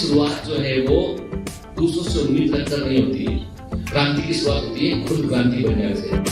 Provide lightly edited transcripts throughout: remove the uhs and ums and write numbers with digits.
शुरुआत जो है वो दूसरों से उम्मीद रखकर नहीं होती है। क्रांति की शुरुआत होती है खुद क्रांति बनने से।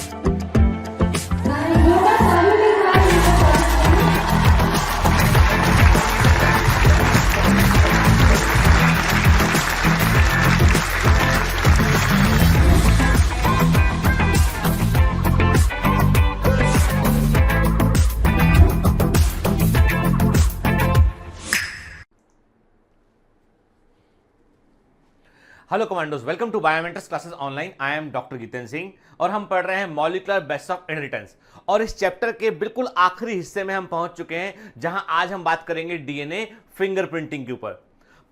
Hello commandos, welcome to biometrics classes online. I am doctor Jitendra Singh और हम पढ़ रहे हैं मॉलिक्यूलर बेसिस ऑफ इनहेरिटेंस। और इस चैप्टर के बिल्कुल आखिरी हिस्से में हम पहुंच चुके हैं, जहां आज हम बात करेंगे डीएनए फिंगरप्रिंटिंग के ऊपर।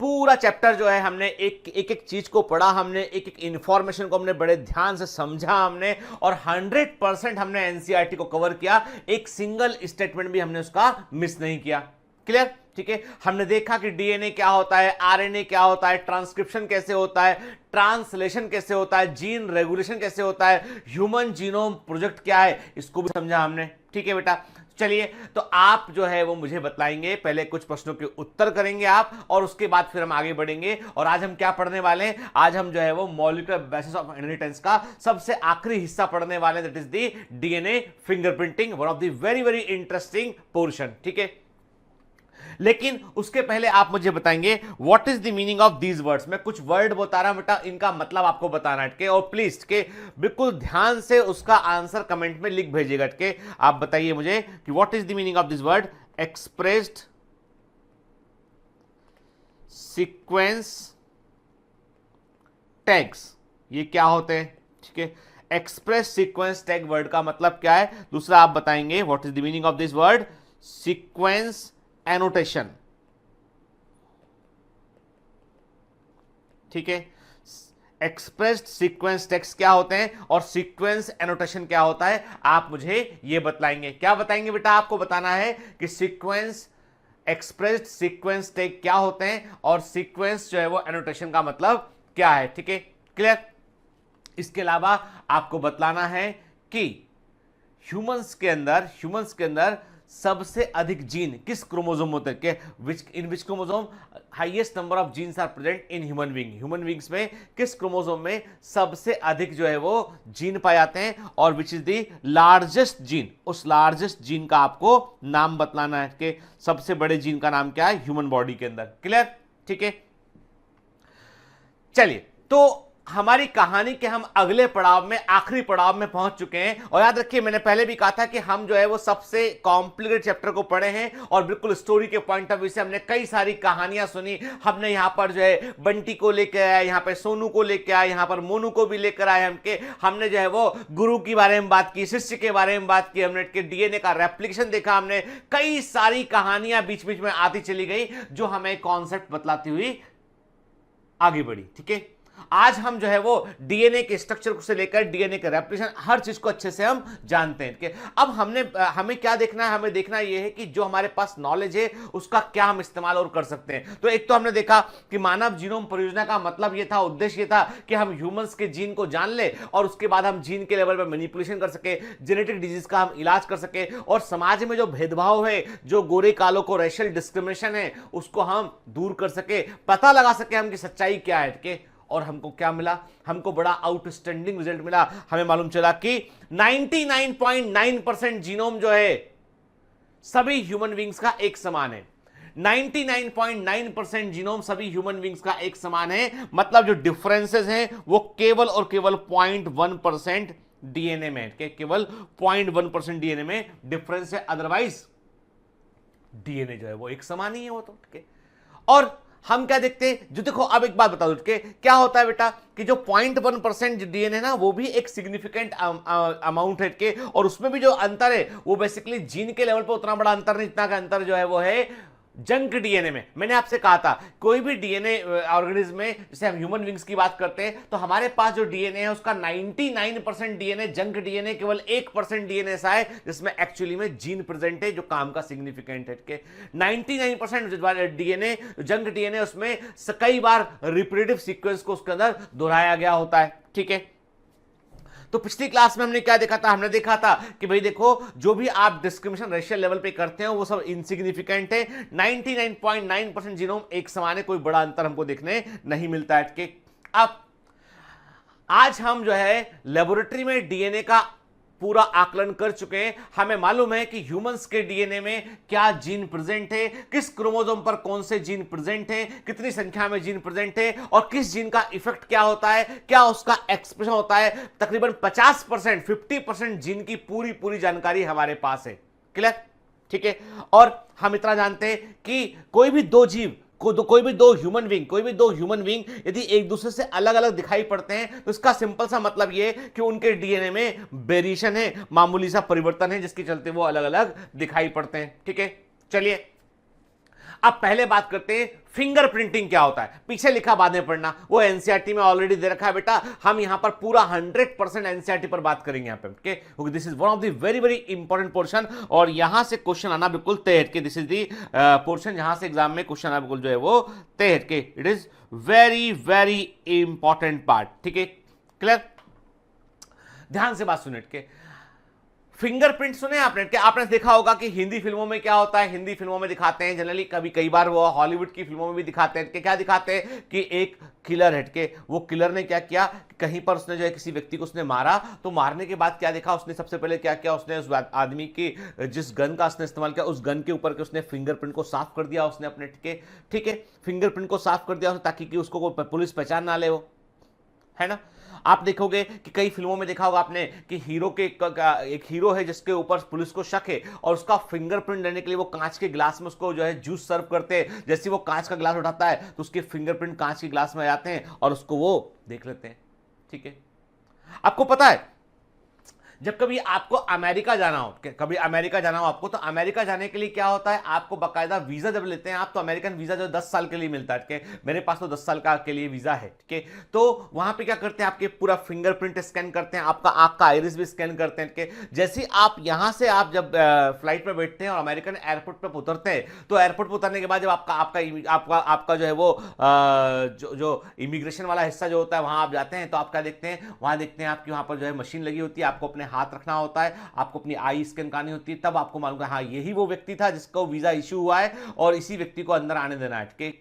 पूरा चैप्टर जो है हमने एक चीज को पढ़ा, हमने एक इंफॉर्मेशन को हमने बड़े ध्यान से समझा हमने, और 100% हमने एनसीईआरटी को कवर किया। एक सिंगल स्टेटमेंट भी हमने उसका मिस नहीं किया। क्लियर? ठीक है। हमने देखा कि डीएनए क्या होता है, आरएनए क्या होता है, ट्रांसक्रिप्शन कैसे होता है, ट्रांसलेशन कैसे होता है, जीन रेगुलेशन कैसे होता है, ह्यूमन जीनोम प्रोजेक्ट क्या है, इसको भी समझा हमने। ठीक है बेटा, चलिए तो आप जो है वो मुझे बताएंगे, पहले कुछ प्रश्नों के उत्तर करेंगे आप, और उसके बाद फिर हम आगे बढ़ेंगे। और आज हम क्या पढ़ने वाले हैं? आज हम जो है वो मॉलिक्यूलर बेसिस ऑफ इनहेरिटेंस का सबसे आखिरी हिस्सा पढ़ने वाले हैं, that is the DNA fingerprinting, one of the very very interesting portion. ठीक है, लेकिन उसके पहले आप मुझे बताएंगे what is the meaning of these words. मैं कुछ वर्ड बता रहा हूं बेटा, इनका मतलब आपको बताना है। और प्लीज के बिल्कुल ध्यान से उसका आंसर कमेंट में लिख भेजिएगा। के आप बताइए मुझे कि what is the meaning of this word. Expressed sequence tags, ये क्या होते हैं? ठीक है, एक्सप्रेस सीक्वेंस टैग वर्ड का मतलब क्या है? दूसरा आप बताएंगे what is the meaning of this word sequence annotation. ठीक है, एक्सप्रेस्ड सीक्वेंस टेक्स्ट क्या होते हैं और सीक्वेंस एनोटेशन क्या होता है, आप मुझे ये बतलाएंगे। क्या बताएंगे बेटा? आपको बताना है कि सीक्वेंस एक्सप्रेस्ड सीक्वेंस टेक क्या होते हैं और सीक्वेंस जो है वो एनोटेशन का मतलब क्या है। ठीक है, क्लियर? इसके अलावा आपको बतलाना है कि ह्यूमंस के अंदर सबसे अधिक जीन किस क्रोमोसोम होते हैं? In which chromosome highest number of genes are present in human being. Human beings में किस क्रोमोसोम में सबसे अधिक जो है वो जीन पाए जाते हैं, और which is the largest gene, उस लार्जेस्ट जीन का आपको नाम बतलाना है कि सबसे बड़े जीन का नाम क्या है ह्यूमन बॉडी के अंदर। क्लियर? ठीक है, चलिए तो हमारी कहानी के हम अगले पड़ाव में, आखिरी पड़ाव में पहुंच चुके हैं। और याद रखिए, मैंने पहले भी कहा था कि हम जो है वो सबसे कॉम्प्लिकेटेड चैप्टर को पढ़े हैं, और बिल्कुल स्टोरी के पॉइंट ऑफ व्यू से हमने कई सारी कहानियां सुनी। हमने यहां पर जो है बंटी को लेकर आया, यहां पर सोनू को लेकर आया, यहां पर मोनू को भी लेकर आए। हमने जो है वो गुरु के बारे में बात की, शिष्य के बारे में बात की, हमने डीएनए का रेप्लिकेशन देखा, हमने कई सारी कहानियां बीच बीच में आती चली गई जो हमें कॉन्सेप्ट बतलाती हुई आगे बढ़ी। ठीक है, आज हम जो है वो डीएनए के स्ट्रक्चर से लेकर डीएनए के रेप्लिकेशन हर चीज को अच्छे से हम जानते हैं। कि अब हमें क्या देखना है? हमें देखना यह है कि जो हमारे पास नॉलेज है उसका क्या हम इस्तेमाल और कर सकते हैं। तो एक तो हमने देखा कि मानव जीनोम परियोजना का मतलब यह था, उद्देश्य यह था कि हम ह्यूमंस के जीन को जान ले, और उसके बाद हम जीन के लेवल पर मैनिपुलेशन कर सके, जेनेटिक डिजीज का हम इलाज कर सके, और समाज में जो भेदभाव है, जो गोरे कालों को रेशियल डिस्क्रिमिनेशन है, उसको हम दूर कर सके, पता लगा सके हम की सच्चाई क्या है। कि और हमको क्या मिला? हमको बड़ा आउटस्टैंडिंग रिजल्ट मिला। हमें मालूम चला कि 99.9% जीनोम जो है सभी ह्यूमन बींग्स का एक समान है। 99.9% जीनोम सभी ह्यूमन बींग्स का एक समान है। मतलब जो डिफरेंसेस हैं वो केवल और केवल 0.1% डीएनए में, केवल 0.1% डीएनए में डिफरेंस है, अदरवाइज डीएनए जो है वो एक समान ही है वो तो। ठीक है, और हम क्या देखते हैं? जो देखो, अब एक बात बता दो कि क्या होता है बेटा कि जो 0.1% डीएनए है ना, वो भी एक सिग्निफिकेंट अमाउंट है के, और उसमें भी जो अंतर है वो बेसिकली जीन के लेवल पर उतना बड़ा अंतर नहीं, इतना का अंतर जो है वो है जंक डीएनए में। मैंने आपसे कहा था कोई भी डीएनए ऑर्गेनिज्म में, जैसे हम ह्यूमन बींग्स की बात करते हैं, तो हमारे पास जो डीएनए है उसका 99% डीएनए जंक डीएनए, केवल 1% डीएनए ऐसा है जिसमें एक्चुअली में जीन प्रेजेंट है जो काम का सिग्निफिकेंट है। के 99% डीएनए जंक डीएनए, उसमें कई बार रिप्रोडक्टिव सीक्वेंस को उसके अंदर दोहराया गया होता है। ठीक है, तो पिछली क्लास में हमने क्या देखा था? हमने देखा था कि भाई देखो, जो भी आप डिस्क्रिमिनेशन रेशियल लेवल पे करते हैं वो सब इनसिग्निफिकेंट है। 99.9% जीनोम एक समान है, कोई बड़ा अंतर हमको देखने नहीं मिलता है कि अब आज हम जो है लेबोरेटरी में डीएनए का पूरा आकलन कर चुके हैं। हमें मालूम है कि ह्यूमंस के डीएनए में क्या जीन प्रेजेंट है, किस क्रोमोसोम पर कौन से जीन प्रेजेंट है, कितनी संख्या में जीन प्रेजेंट है और किस जीन का इफेक्ट क्या होता है, क्या उसका एक्सप्रेशन होता है। तकरीबन 50% 50% जीन की पूरी जानकारी हमारे पास है। क्लियर? ठीक है। और हम इतना जानते हैं कि कोई भी दो ह्यूमन बींग यदि एक दूसरे से अलग अलग दिखाई पड़ते हैं तो इसका सिंपल सा मतलब ये कि उनके डीएनए में वेरिएशन है, मामूली सा परिवर्तन है, जिसके चलते वो अलग अलग दिखाई पड़ते हैं। ठीक है, चलिए अब पहले बात करते हैं फिंगरप्रिंटिंग क्या होता है। पीछे लिखा बाद में पढ़ना, वो एनसीईआरटी में ऑलरेडी दे रखा है बेटा। हम यहां पर पूरा 100% एनसीईआरटी पर बात करेंगे यहां पे। Okay, this is one of the very important portion और यहां से क्वेश्चन आना बिल्कुल तय हट के। दिस इज दी पोर्शन जहां से एग्जाम में क्वेश्चन आना बिल्कुल जो है वो तय हट के। It is very important part. ठीक है, क्लियर? ध्यान से बात सुने के। फिंगरप्रिंट सुने आपने? क्या आपने देखा होगा कि हिंदी फिल्मों में क्या होता है? हिंदी फिल्मों में दिखाते हैं जनरली, कई बार वो हॉलीवुड की फिल्मों में भी दिखाते हैं कि क्या दिखाते हैं कि एक किलर हटके, वो किलर ने क्या किया, कहीं पर उसने जो है किसी व्यक्ति को उसने मारा, तो मारने के बाद क्या देखा उसने? सबसे पहले क्या किया उसने? उस आदमी की जिस गन का उसने इस्तेमाल किया उस गन के ऊपर के उसने फिंगरप्रिंट को साफ कर दिया उसने अपने। ठीक है, फिंगरप्रिंट को साफ कर दिया ताकि कि उसको पुलिस पहचान ना ले, वो है ना। आप देखोगे कि कई फिल्मों में देखा होगा आपने कि हीरो के एक हीरो है जिसके ऊपर पुलिस को शक है और उसका फिंगरप्रिंट लेने के लिए वो कांच के ग्लास में उसको जो है जूस सर्व करते हैं। जैसे वो कांच का ग्लास उठाता है तो उसके फिंगरप्रिंट कांच के ग्लास में आ जाते हैं और उसको वो देख लेते हैं। ठीक है, आपको पता है जब कभी आपको अमेरिका जाना हो, आपको, तो अमेरिका जाने के लिए क्या होता है, आपको बाकायदा वीजा जब लेते हैं आप, तो अमेरिकन वीजा जो 10 साल के लिए मिलता है। ठीक है, मेरे पास तो 10 साल का के लिए वीजा है। ठीक है, तो वहां पे क्या करते हैं, आपके पूरा फिंगरप्रिंट स्कैन करते हैं, आपका आंख का आइरिस भी स्कैन करते हैं। जैसे आप यहां से आप जब फ्लाइट में बैठते हैं और अमेरिकन एयरपोर्ट पर उतरते हैं, तो एयरपोर्ट पर उतरने के बाद जब आपका जो है वो जो इमिग्रेशन वाला हिस्सा जो होता है वहां आप जाते हैं, तो आप क्या देखते हैं, वहां देखते हैं आपकी वहां पर जो है मशीन लगी होती है, आपको अपने हाथ रखना होता है, आपको अपनी आई स्कैन करनी होती है, तब आपको मालूम है हाँ यही वो व्यक्ति था जिसको वीजा इश्यू हुआ है और इसी व्यक्ति को अंदर आने देना है।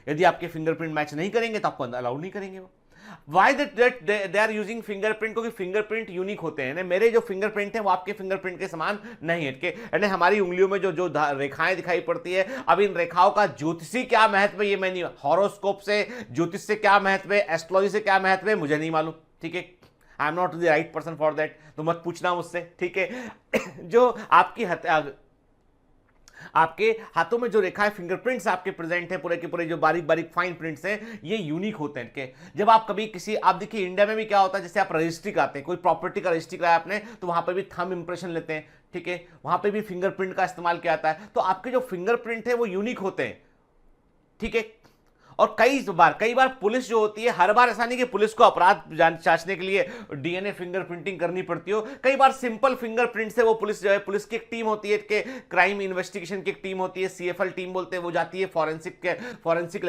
यदि आपके फिंगरप्रिंट मैच नहीं करेंगे तो आपको अंदर अलाउड नहीं करेंगे वो। Why they are using fingerprint? क्योंकि फिंगरप्रिंट यूनिक होते हैं। मेरे जो फिंगरप्रिंट है वो आपके फिंगरप्रिंट के समान नहीं है। हमारी उंगलियों में जो रेखाएं दिखाई पड़ती है, अब इन रेखाओं का ज्योतिषी क्या महत्व है ये मैं नहीं, हॉरोस्कोप से ज्योतिष से क्या महत्व है, एस्ट्रोलॉजी से क्या महत्व है मुझे नहीं मालूम। ठीक है, I am not the right person for that, तो मत पूछना मुझसे। ठीक है, जो आपके हाथों में जो रेखाएं फिंगरप्रिंट्स आपके प्रेजेंट है, पूरे के पूरे जो बारीक फाइन प्रिंट्स हैं, ये यूनिक होते हैं के। जब आप कभी आप देखिए इंडिया में भी क्या होता है, जैसे आप रजिस्ट्री कराते हैं, कोई प्रॉपर्टी का रजिस्ट्री कराया आपने, तो वहां पर भी थंब इंप्रेशन लेते हैं। ठीक है, वहां पे भी फिंगरप्रिंट का इस्तेमाल किया जाता है। तो आपके जो फिंगरप्रिंट है वो यूनिक होते हैं। ठीक है, और कई बार पुलिस जो होती है, हर बार ऐसा नहीं कि पुलिस को अपराध जांचने के लिए डीएनए फिंगरप्रिंटिंग करनी पड़ती हो। कई बार सिंपल फिंगरप्रिंट से वो पुलिस जो है, पुलिस की एक टीम होती है कि क्राइम इन्वेस्टिगेशन की एक टीम होती है, सीएफएल टीम बोलते हैं, वो जाती है, फॉरेंसिक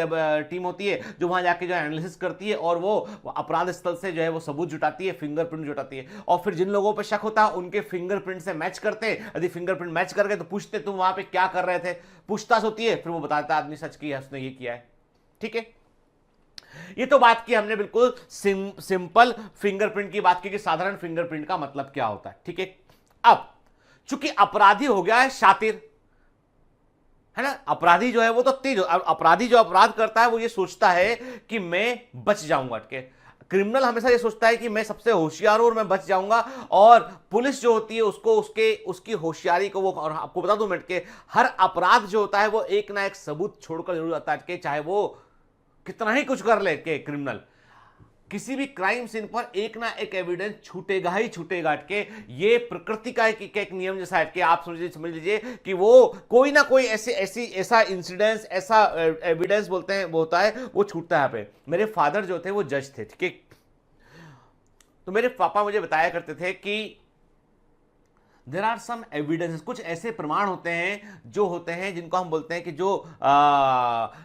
टीम होती है जो वहां जाके जो एनालिसिस करती है और वो अपराध स्थल से जो है वो सबूत जुटाती है, फिंगरप्रिंट जुटाती है, और फिर जिन लोगों पर शक होता है उनके फिंगरप्रिंट से मैच करते हैं। यदि फिंगरप्रिंट मैच कर गए तो पूछते तुम वहां पे क्या कर रहे थे, पूछताछ होती है, फिर वो बताता है आदमी सच किया उसने ये किया है। ठीक है, ये तो बात की हमने बिल्कुल सिंपल फिंगरप्रिंट की बात की कि साधारण फिंगरप्रिंट का मतलब क्या होता है। ठीक है, अब चूंकि अपराधी हो गया है शातिर, है ना, अपराधी जो है वो तो तेज, अपराधी जो अपराध करता है वो ये सोचता है कि मैं बच जाऊंगा। क्रिमिनल हमेशा ये सोचता है कि मैं सबसे होशियार हूं और मैं बच जाऊंगा, और पुलिस जो होती है उसको उसकी होशियारी को वो, और आपको बता दूं मैं कि हर अपराध जो होता है वो एक ना एक सबूत छोड़कर जरूर आता है, चाहे वो कितना ही कुछ कर ले के क्रिमिनल, किसी भी क्राइम सीन पर एक ना एक एविडेंस छूटेगा ही छूटेगा। ये प्रकृति का एक नियम जैसा है कि आप समझ लीजिए कि वो कोई ना कोई ऐसा इंसिडेंस, ऐसा एविडेंस बोलते हैं वो होता है, वो छूटता है। यहाँ पे मेरे फादर जो थे वो जज थे। ठीक है, तो मेरे पापा मुझे बताया करते थे कि देयर आर सम एविडेंसेस, कुछ ऐसे प्रमाण होते हैं जो होते हैं जिनको हम बोलते हैं कि जो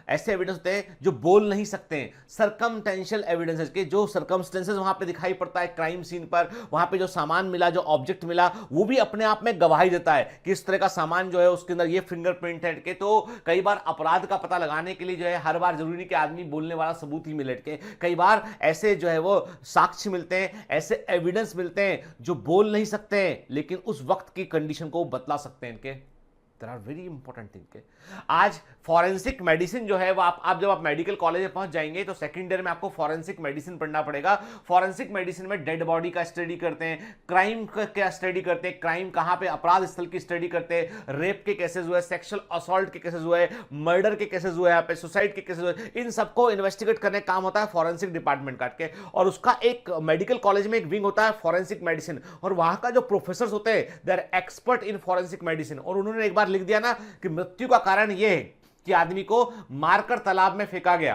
ऐसे एविडेंस होते हैं जो बोल नहीं सकते हैं, सरकमटेंशियल एविडेंसेस के जो सरकमस्टेंसेस वहां पे दिखाई पड़ता है क्राइम सीन पर, वहां पे जो सामान मिला, जो ऑब्जेक्ट मिला, वो भी अपने आप में गवाही देता है कि इस तरह का सामान जो है उसके अंदर ये फिंगरप्रिंट है के। तो कई बार अपराध का पता लगाने के लिए जो है हर बार जरूरी नहीं कि आदमी बोलने वाला सबूत ही मिले के, कई बार ऐसे जो है वो साक्ष्य मिलते हैं, ऐसे एविडेंस मिलते हैं जो बोल नहीं सकते हैं लेकिन उस वक्त की कंडीशन को बतला सकते हैं इनके। There are very important thing के आज फॉरेंसिक मेडिसिन जो है वो आप जब आप मेडिकल कॉलेज में पहुंच जाएंगे तो सेकंड ईयर में आपको फॉरेंसिक मेडिसिन पढ़ना पड़ेगा। फॉरेंसिक मेडिसिन में डेड बॉडी का स्टडी करते हैं, क्राइम का स्टडी करते हैं, क्राइम कहां पे अपराध स्थल की स्टडी करते हैं, रेप के केसेस हुए, सेक्सुअल असॉल्ट के केसेस हुए, मर्डर के केसेस हुए, यहाँ पे सुसाइड के केसेस हुए, इन सबको इन्वेस्टिगेट करने का काम होता है फॉरेंसिक डिपार्टमेंट का के। और उसका एक मेडिकल कॉलेज में एक विंग होता है फॉरेंसिक मेडिसिन, और वहां का जो प्रोफेसर होते हैं they are expert in forensic medicine. और उन्होंने एक बार लिख दिया ना कि मृत्यु का कारण यह है कि आदमी को मारकर तालाब में फेंका गया,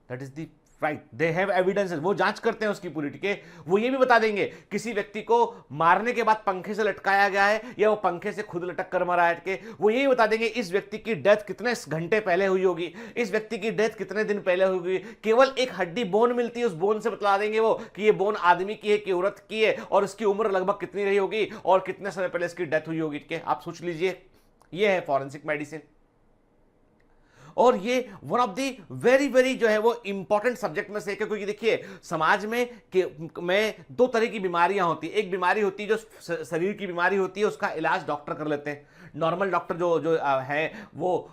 that is the right, they have evidences, वो जांच करते हैं उसकी पूरी, ठीक है। वो ये भी बता देंगे किसी व्यक्ति को मारने के बाद पंखे से लटकाया गया है या वो पंखे से खुद लटक कर मरा है के, वो यही बता देंगे इस व्यक्ति की डेथ कितने घंटे पहले हुई होगी, इस व्यक्ति की डेथ कितने दिन पहले होगी। केवल एक हड्डी बोन मिलती है, उस बोन से बता देंगे वो कि ये बोन आदमी की है कि औरत की है और इसकी उम्र लगभग कितनी रही होगी और कितने समय पहले इसकी डेथ हुई होगी, ठीक है। आप सोच लीजिए, ये है फॉरेंसिक मेडिसिन। और ये one of the very very जो है वो इंपॉर्टेंट सब्जेक्ट में से एक है, क्योंकि देखिए समाज में दो तरह की बीमारियां होती है। एक बीमारी होती है जो शरीर की बीमारी होती है, उसका इलाज डॉक्टर कर लेते हैं, नॉर्मल डॉक्टर जो है वो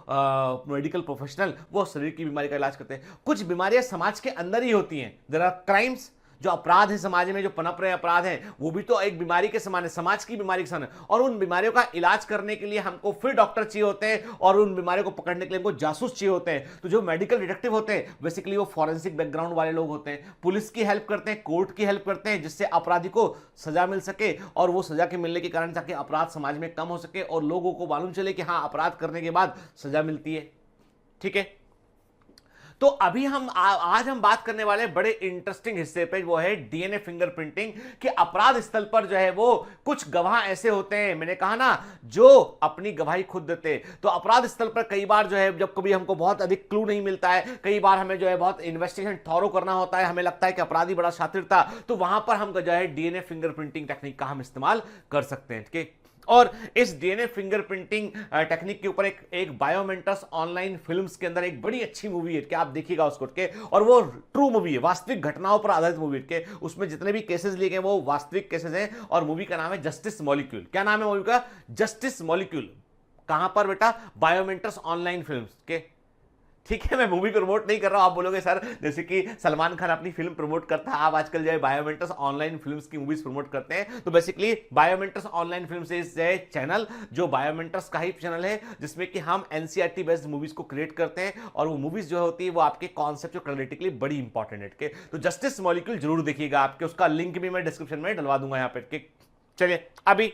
मेडिकल प्रोफेशनल, वो शरीर की बीमारी का इलाज करते हैं। कुछ बीमारियां समाज के अंदर ही होती हैं, देयर आर क्राइम्स, जो अपराध है समाज में, जो पनप रहे अपराध हैं, वो भी तो एक बीमारी के समान है, समाज की बीमारी के समान है। और उन बीमारियों का इलाज करने के लिए हमको फिर डॉक्टर चाहिए होते हैं और उन बीमारियों को पकड़ने के लिए हमको जासूस चाहिए होते हैं। तो जो मेडिकल डिटेक्टिव होते हैं बेसिकली वो फॉरेंसिक बैकग्राउंड वाले लोग होते हैं, पुलिस की हेल्प करते हैं, कोर्ट की हेल्प करते हैं, जिससे अपराधी को सजा मिल सके और वो सजा के मिलने के कारण ताकि अपराध समाज में कम हो सके और लोगों को मालूम चले कि हाँ अपराध करने के बाद सजा मिलती है, ठीक है। तो अभी आज हम बात करने वाले बड़े इंटरेस्टिंग हिस्से पे, वो है डीएनए फिंगरप्रिंटिंग। कि अपराध स्थल पर जो है वो कुछ गवाह ऐसे होते हैं, मैंने कहा ना, जो अपनी गवाही खुद देते। तो अपराध स्थल पर कई बार जो है जब कभी हमको बहुत अधिक क्लू नहीं मिलता है, कई बार हमें जो है बहुत इन्वेस्टिगेशन थॉरो करना होता है, हमें लगता है कि अपराधी बड़ा शातिर था, तो वहां पर हम जो है डीएनए फिंगरप्रिंटिंग टेक्निक का हम इस्तेमाल कर सकते हैं, ठीक है। और इस डीएनए फिंगरप्रिंटिंग टेक्निक के ऊपर एक बायोमेंटर्स ऑनलाइन फिल्म्स के अंदर एक बड़ी अच्छी मूवी है कि आप देखिएगा उसको के, और वो ट्रू मूवी है, वास्तविक घटनाओं पर आधारित मूवी के। उसमें जितने भी केसेस लिए गए वो वास्तविक केसेस हैं और मूवी का नाम है जस्टिस मॉलिक्यूल। क्या नाम है मूवी का? Justice molecule. कहां पर बेटा? बायोमेंटर्स ऑनलाइन फिल्म्स के, ठीक है। मैं मूवी प्रमोट नहीं कर रहा हूं। आप बोलोगे सर जैसे कि सलमान खान अपनी फिल्म प्रमोट करता है, आप आजकल जो है बायोमेंटर्स ऑनलाइन फिल्म्स की मूवीज प्रमोट करते हैं। तो basically Biomentors online films is a channel जो बायोमेंटर्स का ही चैनल है, जिसमें कि हम एनसीईआरटी बेस्ड मूवीज को क्रिएट करते हैं और वो मूवीज जो होती है वो आपके कॉन्सेप्ट क्लैरिटी बड़ी इंपॉर्टेंट है के। तो जस्टिस मॉलिक्यूल जरूर देखिएगा, आपके उसका लिंक भी मैं डिस्क्रिप्शन में डलवा दूंगा यहाँ पे। चलिए अभी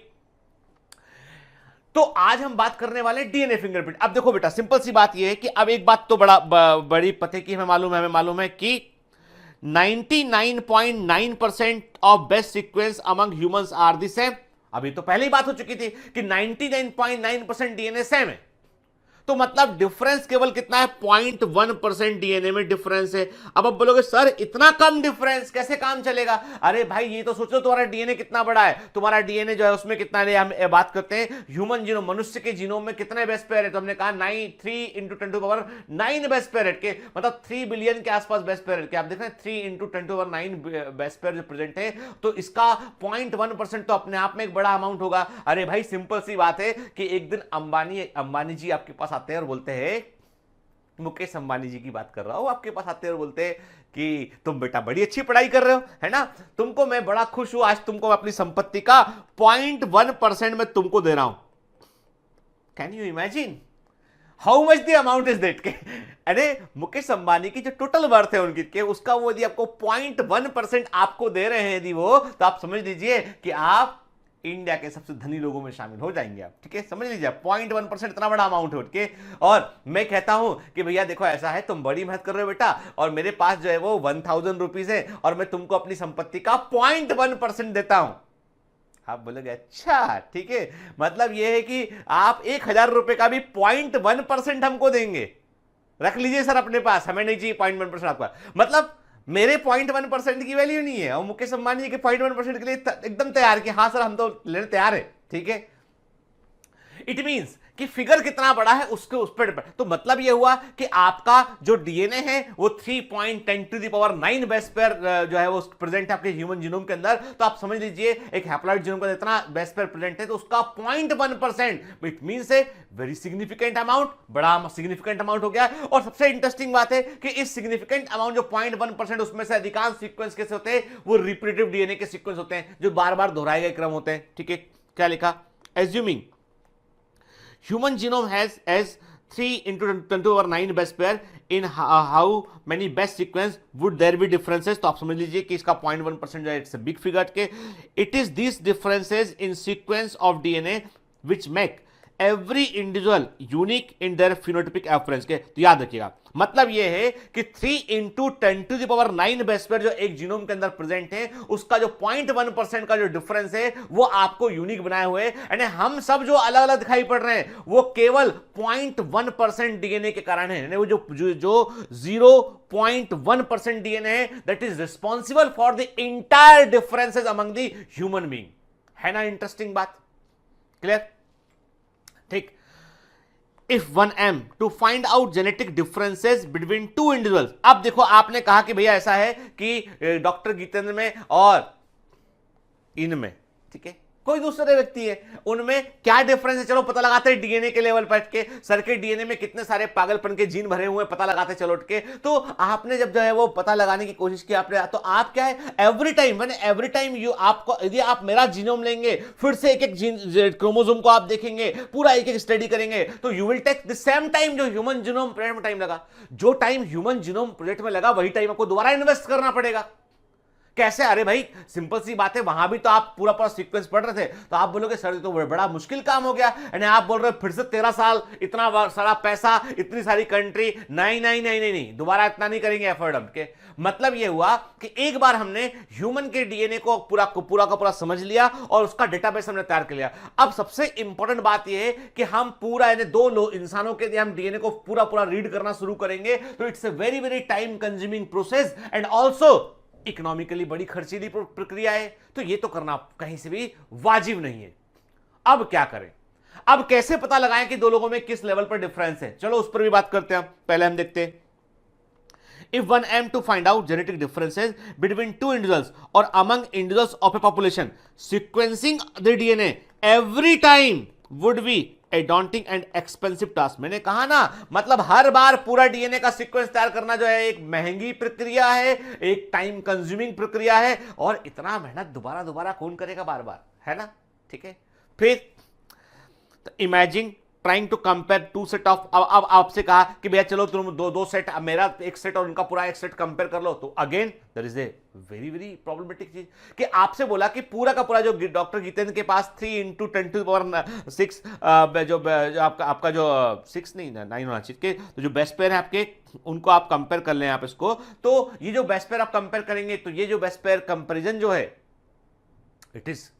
तो आज हम बात करने वाले डीएनए फिंगरप्रिंट। अब देखो बेटा, सिंपल सी बात यह है कि अब एक बात तो बड़ी पते की हमें मालूम है कि 99.9% of base sequence among humans are the same. अभी तो पहले ही बात हो चुकी थी कि 99.9% डीएनए सेम है, तो मतलब डिफरेंस केवल कितना है? 0.1% डीएनए में डिफरेंस है। अब आप बोलोगे सर इतना कम डिफरेंस कैसे काम चलेगा? अरे भाई ये तो सोचो तुम्हारा डीएनए कितना बड़ा है, तुम्हारा डीएनए जो है उसमें कितना है, हम बात करते हैं ह्यूमन जीनोम, मनुष्य के जीनोम में कितने बेस पेयर है। तो हमने कहा 3 × 10⁹ बेस पेयर के, मतलब 3 बिलियन के आसपास बेस पेयर के। आप देख रहे हैं 3 × 10⁹ बेस पेयर जो प्रेजेंट है, तो इसका 0.1% तो अपने आप में एक बड़ा अमाउंट होगा। अरे भाई सिंपल सी बात है कि एक दिन अंबानी जी आपके पास आते हैं और बोलते हैं, मुकेश अंबानी जी की बात कर रहा हूं, आपके पास आते हैं और बोलते हैं कि तुम बेटा बड़ी अच्छी पढ़ाई कर रहे हो, है ना, तुमको मैं बड़ा खुश हूं, आज तुमको अपनी संपत्ति का 0.1% में तुमको दे रहा हूं। Can you imagine how much the amount is that के? अरे मुकेश अंबानी की जो टोटल वर्थ है उनकी के, उसका वो यदि आपको 0.1% आपको दे रहे हैं यदि वो, तो आप समझ लीजिए कि आप इंडिया के सबसे धनी लोगों में शामिल हो जाएंगे आप, ठीक है। समझ लीजिए 0.1% इतना बड़ा अमाउंट है उनके। और मैं कहता हूं कि भैया देखो ऐसा है, तुम बड़ी मेहनत कर रहे हो बेटा, और मेरे पास जो है वो 1000 रुपीज है और मैं तुमको अपनी संपत्ति का 0.1% देता हूं। आप बोलोगे अच्छा ठीक है, मतलब ये है कि आप 1,000 रुपए का भी 0.1% हमको देंगे, रख लीजिए सर अपने पास, हमें नहीं चाहिए 0.1% आपका, मतलब मेरे 0.1% की वैल्यू नहीं है और मुकेश अंबानी के 0.1% के लिए एकदम तैयार कि हाँ सर हम तो लेने तैयार है, ठीक है। इट मींस कि फिगर कितना बड़ा है उसके उस पर डिपेंड। तो मतलब यह हुआ कि आपका जो डीएनए है वो 3.10⁻⁹ बेस पेयर जो है वो प्रेजेंट है आपके ह्यूमन जीनोम के अंदर। तो आप समझ लीजिए एक हैप्लॉइड जीनोम का इतना बेस पेयर प्रेजेंट है तो उसका 0.1%, it means a very significant amount, बड़ा सिग्निफिकेंट अमाउंट हो गया। और सबसे इंटरेस्टिंग बात है कि इस सिग्निफिकेंट अमाउंट जो 0.1% उसमें से अधिकांश सीक्वेंस कैसे होते हैं, वो रिपीटेटिव डीएनए के सीक्वेंस होते हैं जो बार बार दोहराए गए क्रम होते हैं, ठीक है। क्या लिखा, assuming human genome has 3 × 10⁹ base pair in how many base sequence would there be differences। तो आप समझ लीजिए कि इसका 0.1% जो है इट्स अ बिग फिगर के it is this differences in sequence of DNA which make every individual unique in their phenotypic appearance के। तो याद रखिएगा मतलब यह है कि 3 × 10⁹ बेस पेयर जो एक जीनोम के अंदर प्रेजेंट है उसका जो 0.1% का जो डिफरेंस है वो आपको यूनिक बनाए हुए, यानी हम सब जो अलग अलग दिखाई पड़ रहे हैं वो केवल 0.1% डीएनए के कारण है, यानी वो जो 0.1% डीएनए है that is responsible for the entire differences among the human being. है ना इंटरेस्टिंग बात, क्लियर, ठीक। If 1m to find out genetic differences between two individuals. अब देखो आपने कहा कि भैया ऐसा है कि डॉक्टर गीतेंद्र में और इनमें, ठीक है, कोई दूसरे व्यक्ति है, उनमें क्या डिफरेंस है, चलो पता लगाते हैं डीएनए के लेवल पर के, सर के डीएनए में कितने सारे पागलपन के जीन भरे हुए हैं, पता लगाते चलो उठ के। तो आपने जब जो है वो पता लगाने की कोशिश की आपने, तो आप क्या है एवरी टाइम यू आपको, यदि आप मेरा जीनोम लेंगे फिर से एक एक जीन क्रोमोसोम को आप देखेंगे, पूरा एक एक स्टडी करेंगे, तो you will take the same time जो ह्यूमन जीनोम प्रोजेक्ट में टाइम लगा, जो टाइम ह्यूमन जीनोम प्रोजेक्ट में लगा वही टाइम आपको दोबारा इन्वेस्ट करना पड़ेगा। कैसे? अरे भाई सिंपल सी बात है, वहां भी तो आप पूरा सीक्वेंस पढ़ रहे थे, तो आप बोलोगे सर तो बड़ा मुश्किल काम हो गया, यानी आप बोल रहे हो फिर से 13 साल, इतना सारा पैसा, इतनी सारी कंट्री, नहीं, दोबारा इतना नहीं करेंगे एफर्ट हम के। मतलब यह हुआ कि एक बार हमने ह्यूमन के डीएनए को पूरा का पूरा समझ लिया और उसका डेटाबेस हमने तैयार कर लिया। अब सबसे इंपॉर्टेंट बात यह है कि हम पूरा, यानी 2 इंसानों के हम डीएनए को पूरा रीड करना शुरू करेंगे, तो it's a very time consuming process and also economically बड़ी खर्चीली प्रक्रिया है। तो ये तो करना कहीं से भी वाजिब नहीं है। अब क्या करें, अब कैसे पता लगाएं कि दो लोगों में किस लेवल पर डिफरेंस है, चलो उस पर भी बात करते हैं। पहले हम देखते हैं if 1m to find out genetic differences between two individuals or among individuals of a population, sequencing the DNA every time would be a daunting and expensive task। मैंने कहा ना, मतलब हर बार पूरा डीएनए का सीक्वेंस तैयार करना जो है एक महंगी प्रक्रिया है, एक टाइम कंज्यूमिंग प्रक्रिया है, और इतना मेहनत दोबारा कौन करेगा बार बार, है ना, ठीक है। फिर imagine trying to compare two set of, अब आपसे कहा कि भैया चलो तुम दो सेट, मेरा एक सेट और उनका पूरा एक सेट कंपेयर कर लो, तो again there is a very problematic चीज कि आपसे बोला कि पूरा का पूरा जो डॉक्टर गीतेंद्र के पास 3 × 10⁶ जो आपका जो 6 नहीं 9 होना चाहिए, तो जो बेस्ट पेयर है आपके उनको आप कंपेयर कर लें आप इसको, तो ये जो बेस्ट पेयर आप कंपेयर करेंगे, तो ये जो बेस्ट पेयर कंपेरिजन जो है इट इज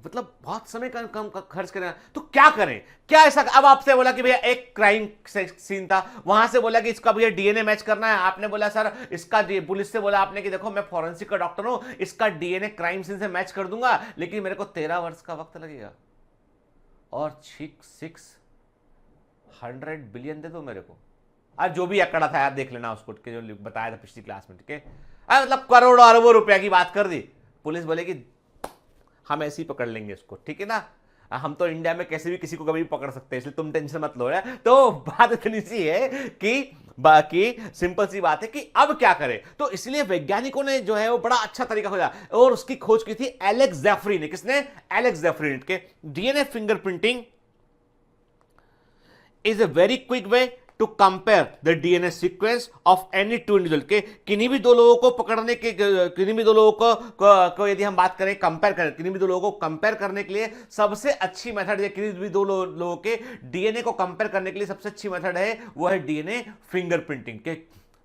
मतलब बहुत समय का कम खर्च करना। तो क्या करें, क्या ऐसा, अब आपसे बोला कि भैया एक क्राइम सीन था, वहां से बोला कि इसका भैया डीएनए मैच करना है, आपने बोला सर इसका, पुलिस से बोला आपने कि देखो मैं फॉरेंसिक का डॉक्टर हूं, इसका डीएनए क्राइम सीन से मैच कर दूंगा, लेकिन मेरे को 13 वर्ष का वक्त लगेगा और 600 बिलियन दे दो मेरे को। आज जो भी आंकड़ा था यार देख लेना उसको, जो बताया था पिछली क्लास में, ठीक है, मतलब करोड़ों अरबों रुपया की बात कर दी, पुलिस बोलेगी हम ऐसे ही पकड़ लेंगे इसको, ठीक है ना, हम तो इंडिया में कैसे भी किसी को कभी भी पकड़ सकते हैं, इसलिए तुम टेंशन मत लो। तो बात इतनी सी है कि बाकी सिंपल सी बात है कि अब क्या करें। तो इसलिए वैज्ञानिकों ने जो है वो बड़ा अच्छा तरीका खोजा और उसकी खोज की थी एलेक्स ज़ेफरी ने। किसने? एलेक्स ज़ेफरी के। DNA fingerprinting is a very quick way to compare the DNA sequence of any two individual के, किन्हीं भी दो लोगों को पकड़ने के, किन्हीं भी दो लोगों को यदि हम बात करें कंपेयर करें, किन्हीं भी दो लोगों को कंपेयर करने के लिए सबसे अच्छी मेथड, या किन्हीं भी दो लोगों के डीएनए को कंपेयर करने के लिए सबसे अच्छी मेथड है वो है डीएनए फिंगरप्रिंटिंग के।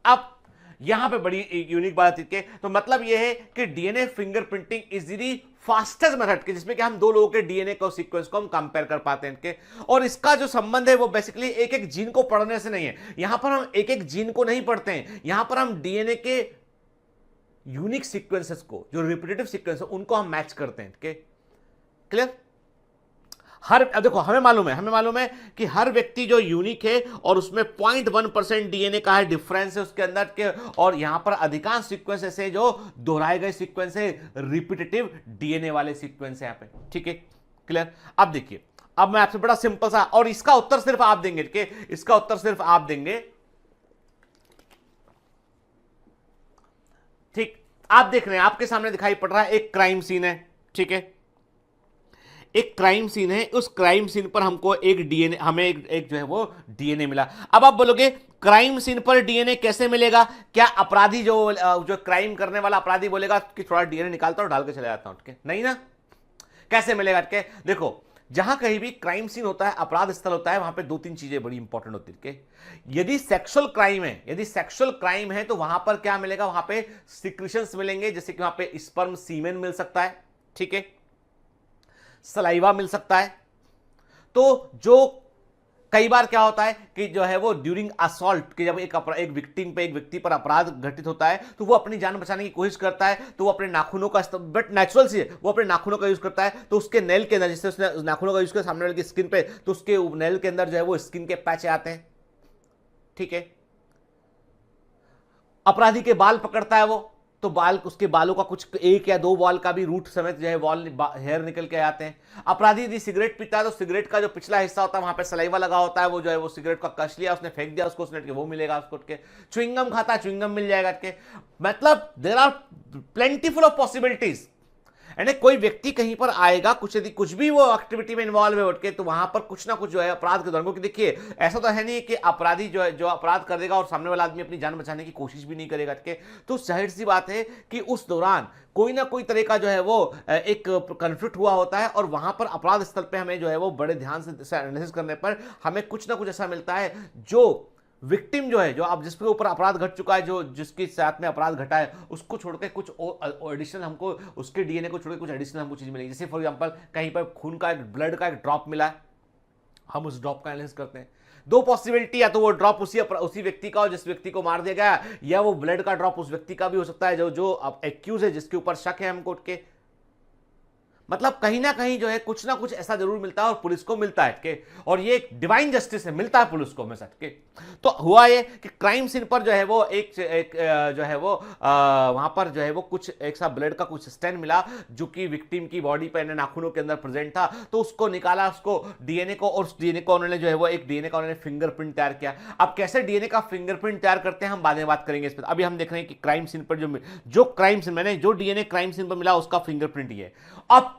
अब यहां पे बड़ी यूनिक बात है। तो मतलब यह है कि DNA fingerprinting is the fastest method के जिसमें कि हम दो लोगों के डीएनए को सीक्वेंस को हम कंपेयर कर पाते हैं के। और इसका जो संबंध है वो बेसिकली एक एक जीन को पढ़ने से नहीं है। यहां पर हम एक एक जीन को नहीं पढ़ते हैं, यहां पर हम डीएनए के यूनिक सीक्वेंसेस को, जो रिपीटेटिव सीक्वेंस है, उनको हम मैच करते हैं। क्लियर? अब देखो हमें मालूम है कि हर व्यक्ति जो यूनिक है और उसमें 0.1% डीएनए का है डिफरेंस है उसके अंदर के, और यहां पर अधिकांश सीक्वेंस ऐसे जो दोहराए गए सीक्वेंस है, रिपीटेटिव डीएनए वाले सीक्वेंस है यहां पे। ठीक है, क्लियर? अब देखिए, अब मैं आपसे बड़ा सिंपल सा, और इसका उत्तर सिर्फ आप देंगे, इसका उत्तर सिर्फ आप देंगे। ठीक, आप देख रहे हैं, आपके सामने दिखाई पड़ रहा है एक क्राइम सीन है। ठीक है, एक क्राइम सीन है, उस क्राइम सीन पर हमको एक डीएनए, हमें एक जो है वो डीएनए मिला। अब आप बोलोगे क्राइम सीन पर डीएनए कैसे मिलेगा? क्या अपराधी जो क्राइम करने वाला अपराधी बोलेगा कि थोड़ा डीएनए निकालता हूं, डाल के चले जाता हूं? नहीं ना, कैसे मिलेगा? देखो, जहां कहीं भी क्राइम सीन होता है, अपराध स्थल होता है, वहां पे दो तीन चीजें बड़ी इंपॉर्टेंट होती है। यदि सेक्सुअल क्राइम है तो वहां पर क्या मिलेगा? वहां पे सिक्रीशंस मिलेंगे, जैसे कि वहां पे स्पर्म सीमेन मिल सकता है। ठीक है, सलाइवा मिल सकता है। तो जो कई बार क्या होता है कि जो है वो ड्यूरिंग असॉल्ट कि जब एक व्यक्ति पर अपराध घटित होता है तो वो अपनी जान बचाने की कोशिश करता है, तो वो अपने नाखूनों का, बट नेचुरल सी है, वो अपने नाखूनों का यूज करता है। तो उसके नेल के अंदर, जिससे उसने नाखूनों का यूज किया सामने वाले की स्किन पे, तो उसके नेल के अंदर जो है वो स्किन के पैच आते हैं। ठीक है, अपराधी के बाल पकड़ता है वो, तो उसके बालों का कुछ एक या दो बाल का भी रूट समेत जो है हेयर निकल के आते हैं। अपराधी यदि सिगरेट पीता है तो सिगरेट का जो पिछला हिस्सा होता है वहां पे सलाइवा लगा होता है, वो जो है वो सिगरेट का कश लिया, उसने फेंक दिया उसको, उसने वो मिलेगा उसको। च्युइंगम खाता है, च्युइंगम मिल जाएगा। मतलब there are plentiful of possibilities. यानी कोई व्यक्ति कहीं पर आएगा, कुछ भी वो एक्टिविटी में इन्वॉल्व है उठ के, तो वहां पर कुछ ना कुछ जो है अपराध के दौरान, क्योंकि देखिए ऐसा तो है नहीं कि अपराधी जो अपराध कर देगा और सामने वाला आदमी अपनी जान बचाने की कोशिश भी नहीं करेगा। तो जाहिर सी बात है कि उस दौरान कोई ना कोई तरह का जो है वो एक कन्फ्लिक्ट हुआ होता है, और वहां पर अपराध स्थल पे हमें जो है वो बड़े ध्यान से एनालिसिस करने पर हमें कुछ ना कुछ ऐसा मिलता है जो विक्टिम जो है, जो अब जिसके ऊपर अपराध घट चुका है, जो जिसके साथ में अपराध घटा है, उसको छोड़कर कुछ एडिशनल हमको, उसके डीएनए को छोड़कर कुछ एडिशनल हमको चीज मिलेगी। जैसे फॉर एग्जांपल कहीं पर खून का ब्लड का एक ड्रॉप मिला है, हम उस ड्रॉप का एनालिसिस करते हैं। दो पॉसिबिलिटी, या तो वो ड्रॉप उसी व्यक्ति का हो जिस व्यक्ति को मार दिया गया, या वो ब्लड का ड्रॉप उस व्यक्ति का भी हो सकता है जो एक्यूज है, जिसके ऊपर शक है हमको उठ के। मतलब कहीं ना कहीं जो है कुछ ना कुछ ऐसा जरूर मिलता है, और पुलिस को मिलता है और ये एक डिवाइन जस्टिस है, मिलता है पुलिस को हमेशा के। तो हुआ ये कि क्राइम सीन पर जो है वो एक जो है वो वहां पर जो है वो कुछ एक सा ब्लड का कुछ स्टेन मिला, जो कि विक्टिम की बॉडी पे नाखूनों के अंदर प्रेजेंट था। तो उसको निकाला, उसको डीएनए को, और उस डीएनए को उन्होंने जो है वो एक डीएनए का उन्होंने फिंगरप्रिंट तैयार किया। अब कैसे डीएनए का फिंगरप्रिंट तैयार करते हैं हम बाद में बात करेंगे इस पर। अभी हम देख रहे हैं कि क्राइम सीन पर जो डीएनए क्राइम सीन पर मिला उसका फिंगरप्रिंट ही है। अब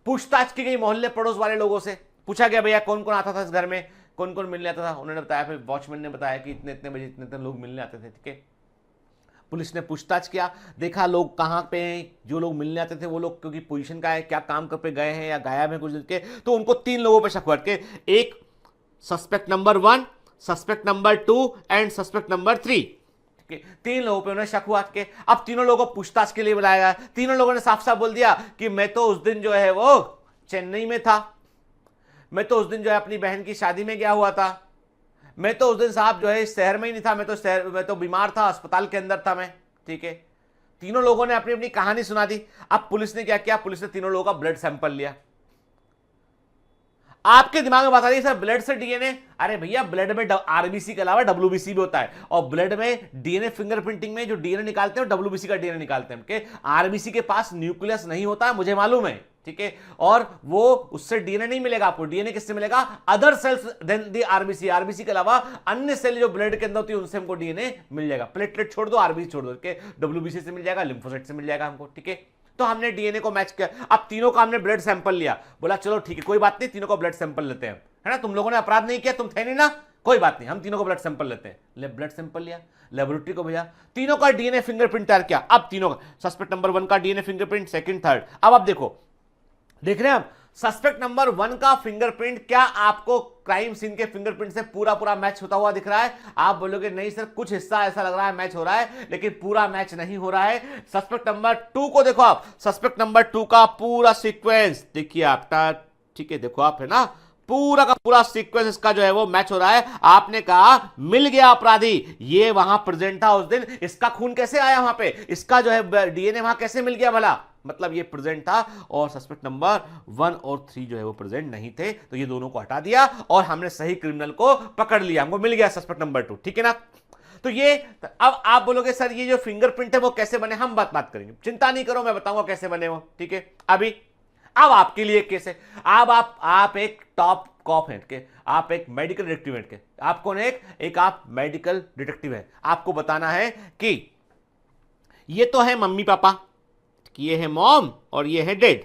पूछताछ की गई मोहल्ले पड़ोस वाले लोगों से, पूछा गया भैया कौन कौन आता था इस घर में, कौन कौन मिलने आता था। उन्होंने बताया, फिर वॉचमैन ने बताया कि इतने इतने बजे इतने इतने लोग मिलने आते थे। ठीक है, पुलिस ने पूछताछ किया, देखा लोग कहां पे हैं, जो लोग मिलने आते थे वो लोग क्योंकि पोजीशन का है, क्या काम कर पे गए हैं या गायब है कुछ दिन के। तो उनको 3 लोगों पे शक हुआ के, एक suspect number 1, suspect number 2 and suspect number 3। 3 लोगों पे उन्हें शक हुआ के। अब तीनों लोगों को पूछताछ के लिए बुलाया गया। तीनों लोगों ने साफ साफ बोल दिया कि मैं तो उस दिन जो है वो चेन्नई में था, मैं तो उस दिन जो है अपनी बहन की शादी में गया हुआ था, मैं तो उस दिन साहब जो है इस शहर में ही नहीं था, मैं तो बीमार था, अस्पताल के अंदर था मैं। ठीक है, तीनों लोगों ने अपनी अपनी कहानी सुना दी। अब पुलिस ने क्या किया, पुलिस ने तीनों लोगों का ब्लड सैंपल लिया। आपके दिमाग में बात आ रही है सर ब्लड से डीएनए, अरे भैया ब्लड में आरबीसी के अलावा डब्ल्यूबीसी भी होता है, और ब्लड में डीएनए फिंगरप्रिंटिंग में जो डीएनए निकालते हैं डब्ल्यूबीसी का डीएनए निकालते हैं। आरबीसी के पास न्यूक्लियस नहीं होता है, मुझे मालूम है। ठीक है, और वो उससे डीएनए नहीं मिलेगा आपको। डीएनए किससे मिलेगा, अदर सेल्स देन दी आरबीसी। आरबीसी के अलावा अन्य सेल जो ब्लड के अंदर होती है उनसे हमको डीएनए मिल जाएगा। प्लेटलेट छोड़ दो, आरबीसी छोड़ दो, डब्ल्यूबीसी से मिल जाएगा, लिम्फोसाइट से मिल जाएगा हमको। ठीक है, तो हमने डीएनए को मैच किया। अब तीनों का हमने ब्लड सैंपल लिया, बोला चलो ठीक है कोई बात नहीं, तीनों को ब्लड सैंपल लेते हैं, है ना, तुम लोगों ने अपराध नहीं किया, तुम थे नहीं ना, कोई बात नहीं, हम तीनों को ब्लड सैंपल लेते हैं। ब्लड सैंपल लिया, लेबोरेटरी को भेजा, तीनों का डीएनए फिंगरप्रिंट तैयार किया। अब तीनों का सस्पेक्ट नंबर 1 का डीएनए फिंगरप्रिंट, सेकंड, थर्ड। अब आप देखो, देख रहे हैं आप सस्पेक्ट नंबर 1 का फिंगरप्रिंट क्या आपको क्राइम सीन के फिंगरप्रिंट से पूरा पूरा मैच होता हुआ दिख रहा है? आप बोलोगे नहीं सर, कुछ हिस्सा ऐसा लग रहा है मैच हो रहा है, लेकिन पूरा मैच नहीं हो रहा है। सस्पेक्ट नंबर 2 को देखो आप, सस्पेक्ट नंबर 2 का पूरा सीक्वेंस देखिए आपका, ठीक है, देखो आप, है ना, पूरा का पूरा सीक्वेंस इसका जो है वो मैच हो रहा है। आपने कहा मिल गया अपराधी, ये वहां प्रेजेंट था उस दिन, इसका खून कैसे आया वहां पे, इसका जो है डीएनए वहां कैसे मिल गया भला? मतलब ये प्रेजेंट था और सस्पेक्ट नंबर 1 और 3 जो है वो प्रेजेंट नहीं थे, तो ये दोनों को हटा दिया और हमने सही क्रिमिनल को पकड़ लिया, हमको मिल गया सस्पेक्ट नंबर 2, ठीक है ना। तो ये, अब आप बोलोगे सर ये जो फिंगरप्रिंट है वो कैसे बने, हम बात करेंगे, चिंता नहीं करो, मैं बताऊंगा कैसे बने वो, ठीक है। अभी अब आपके लिए एक केस है, अब आप एक टॉप कॉप हैं के, आप एक मेडिकल डिटेक्टिव हैं के, आप कौन है, एक आप मेडिकल डिटेक्टिव है, आपको बताना है कि ये तो है मम्मी पापा, ये है मॉम और ये है डैड।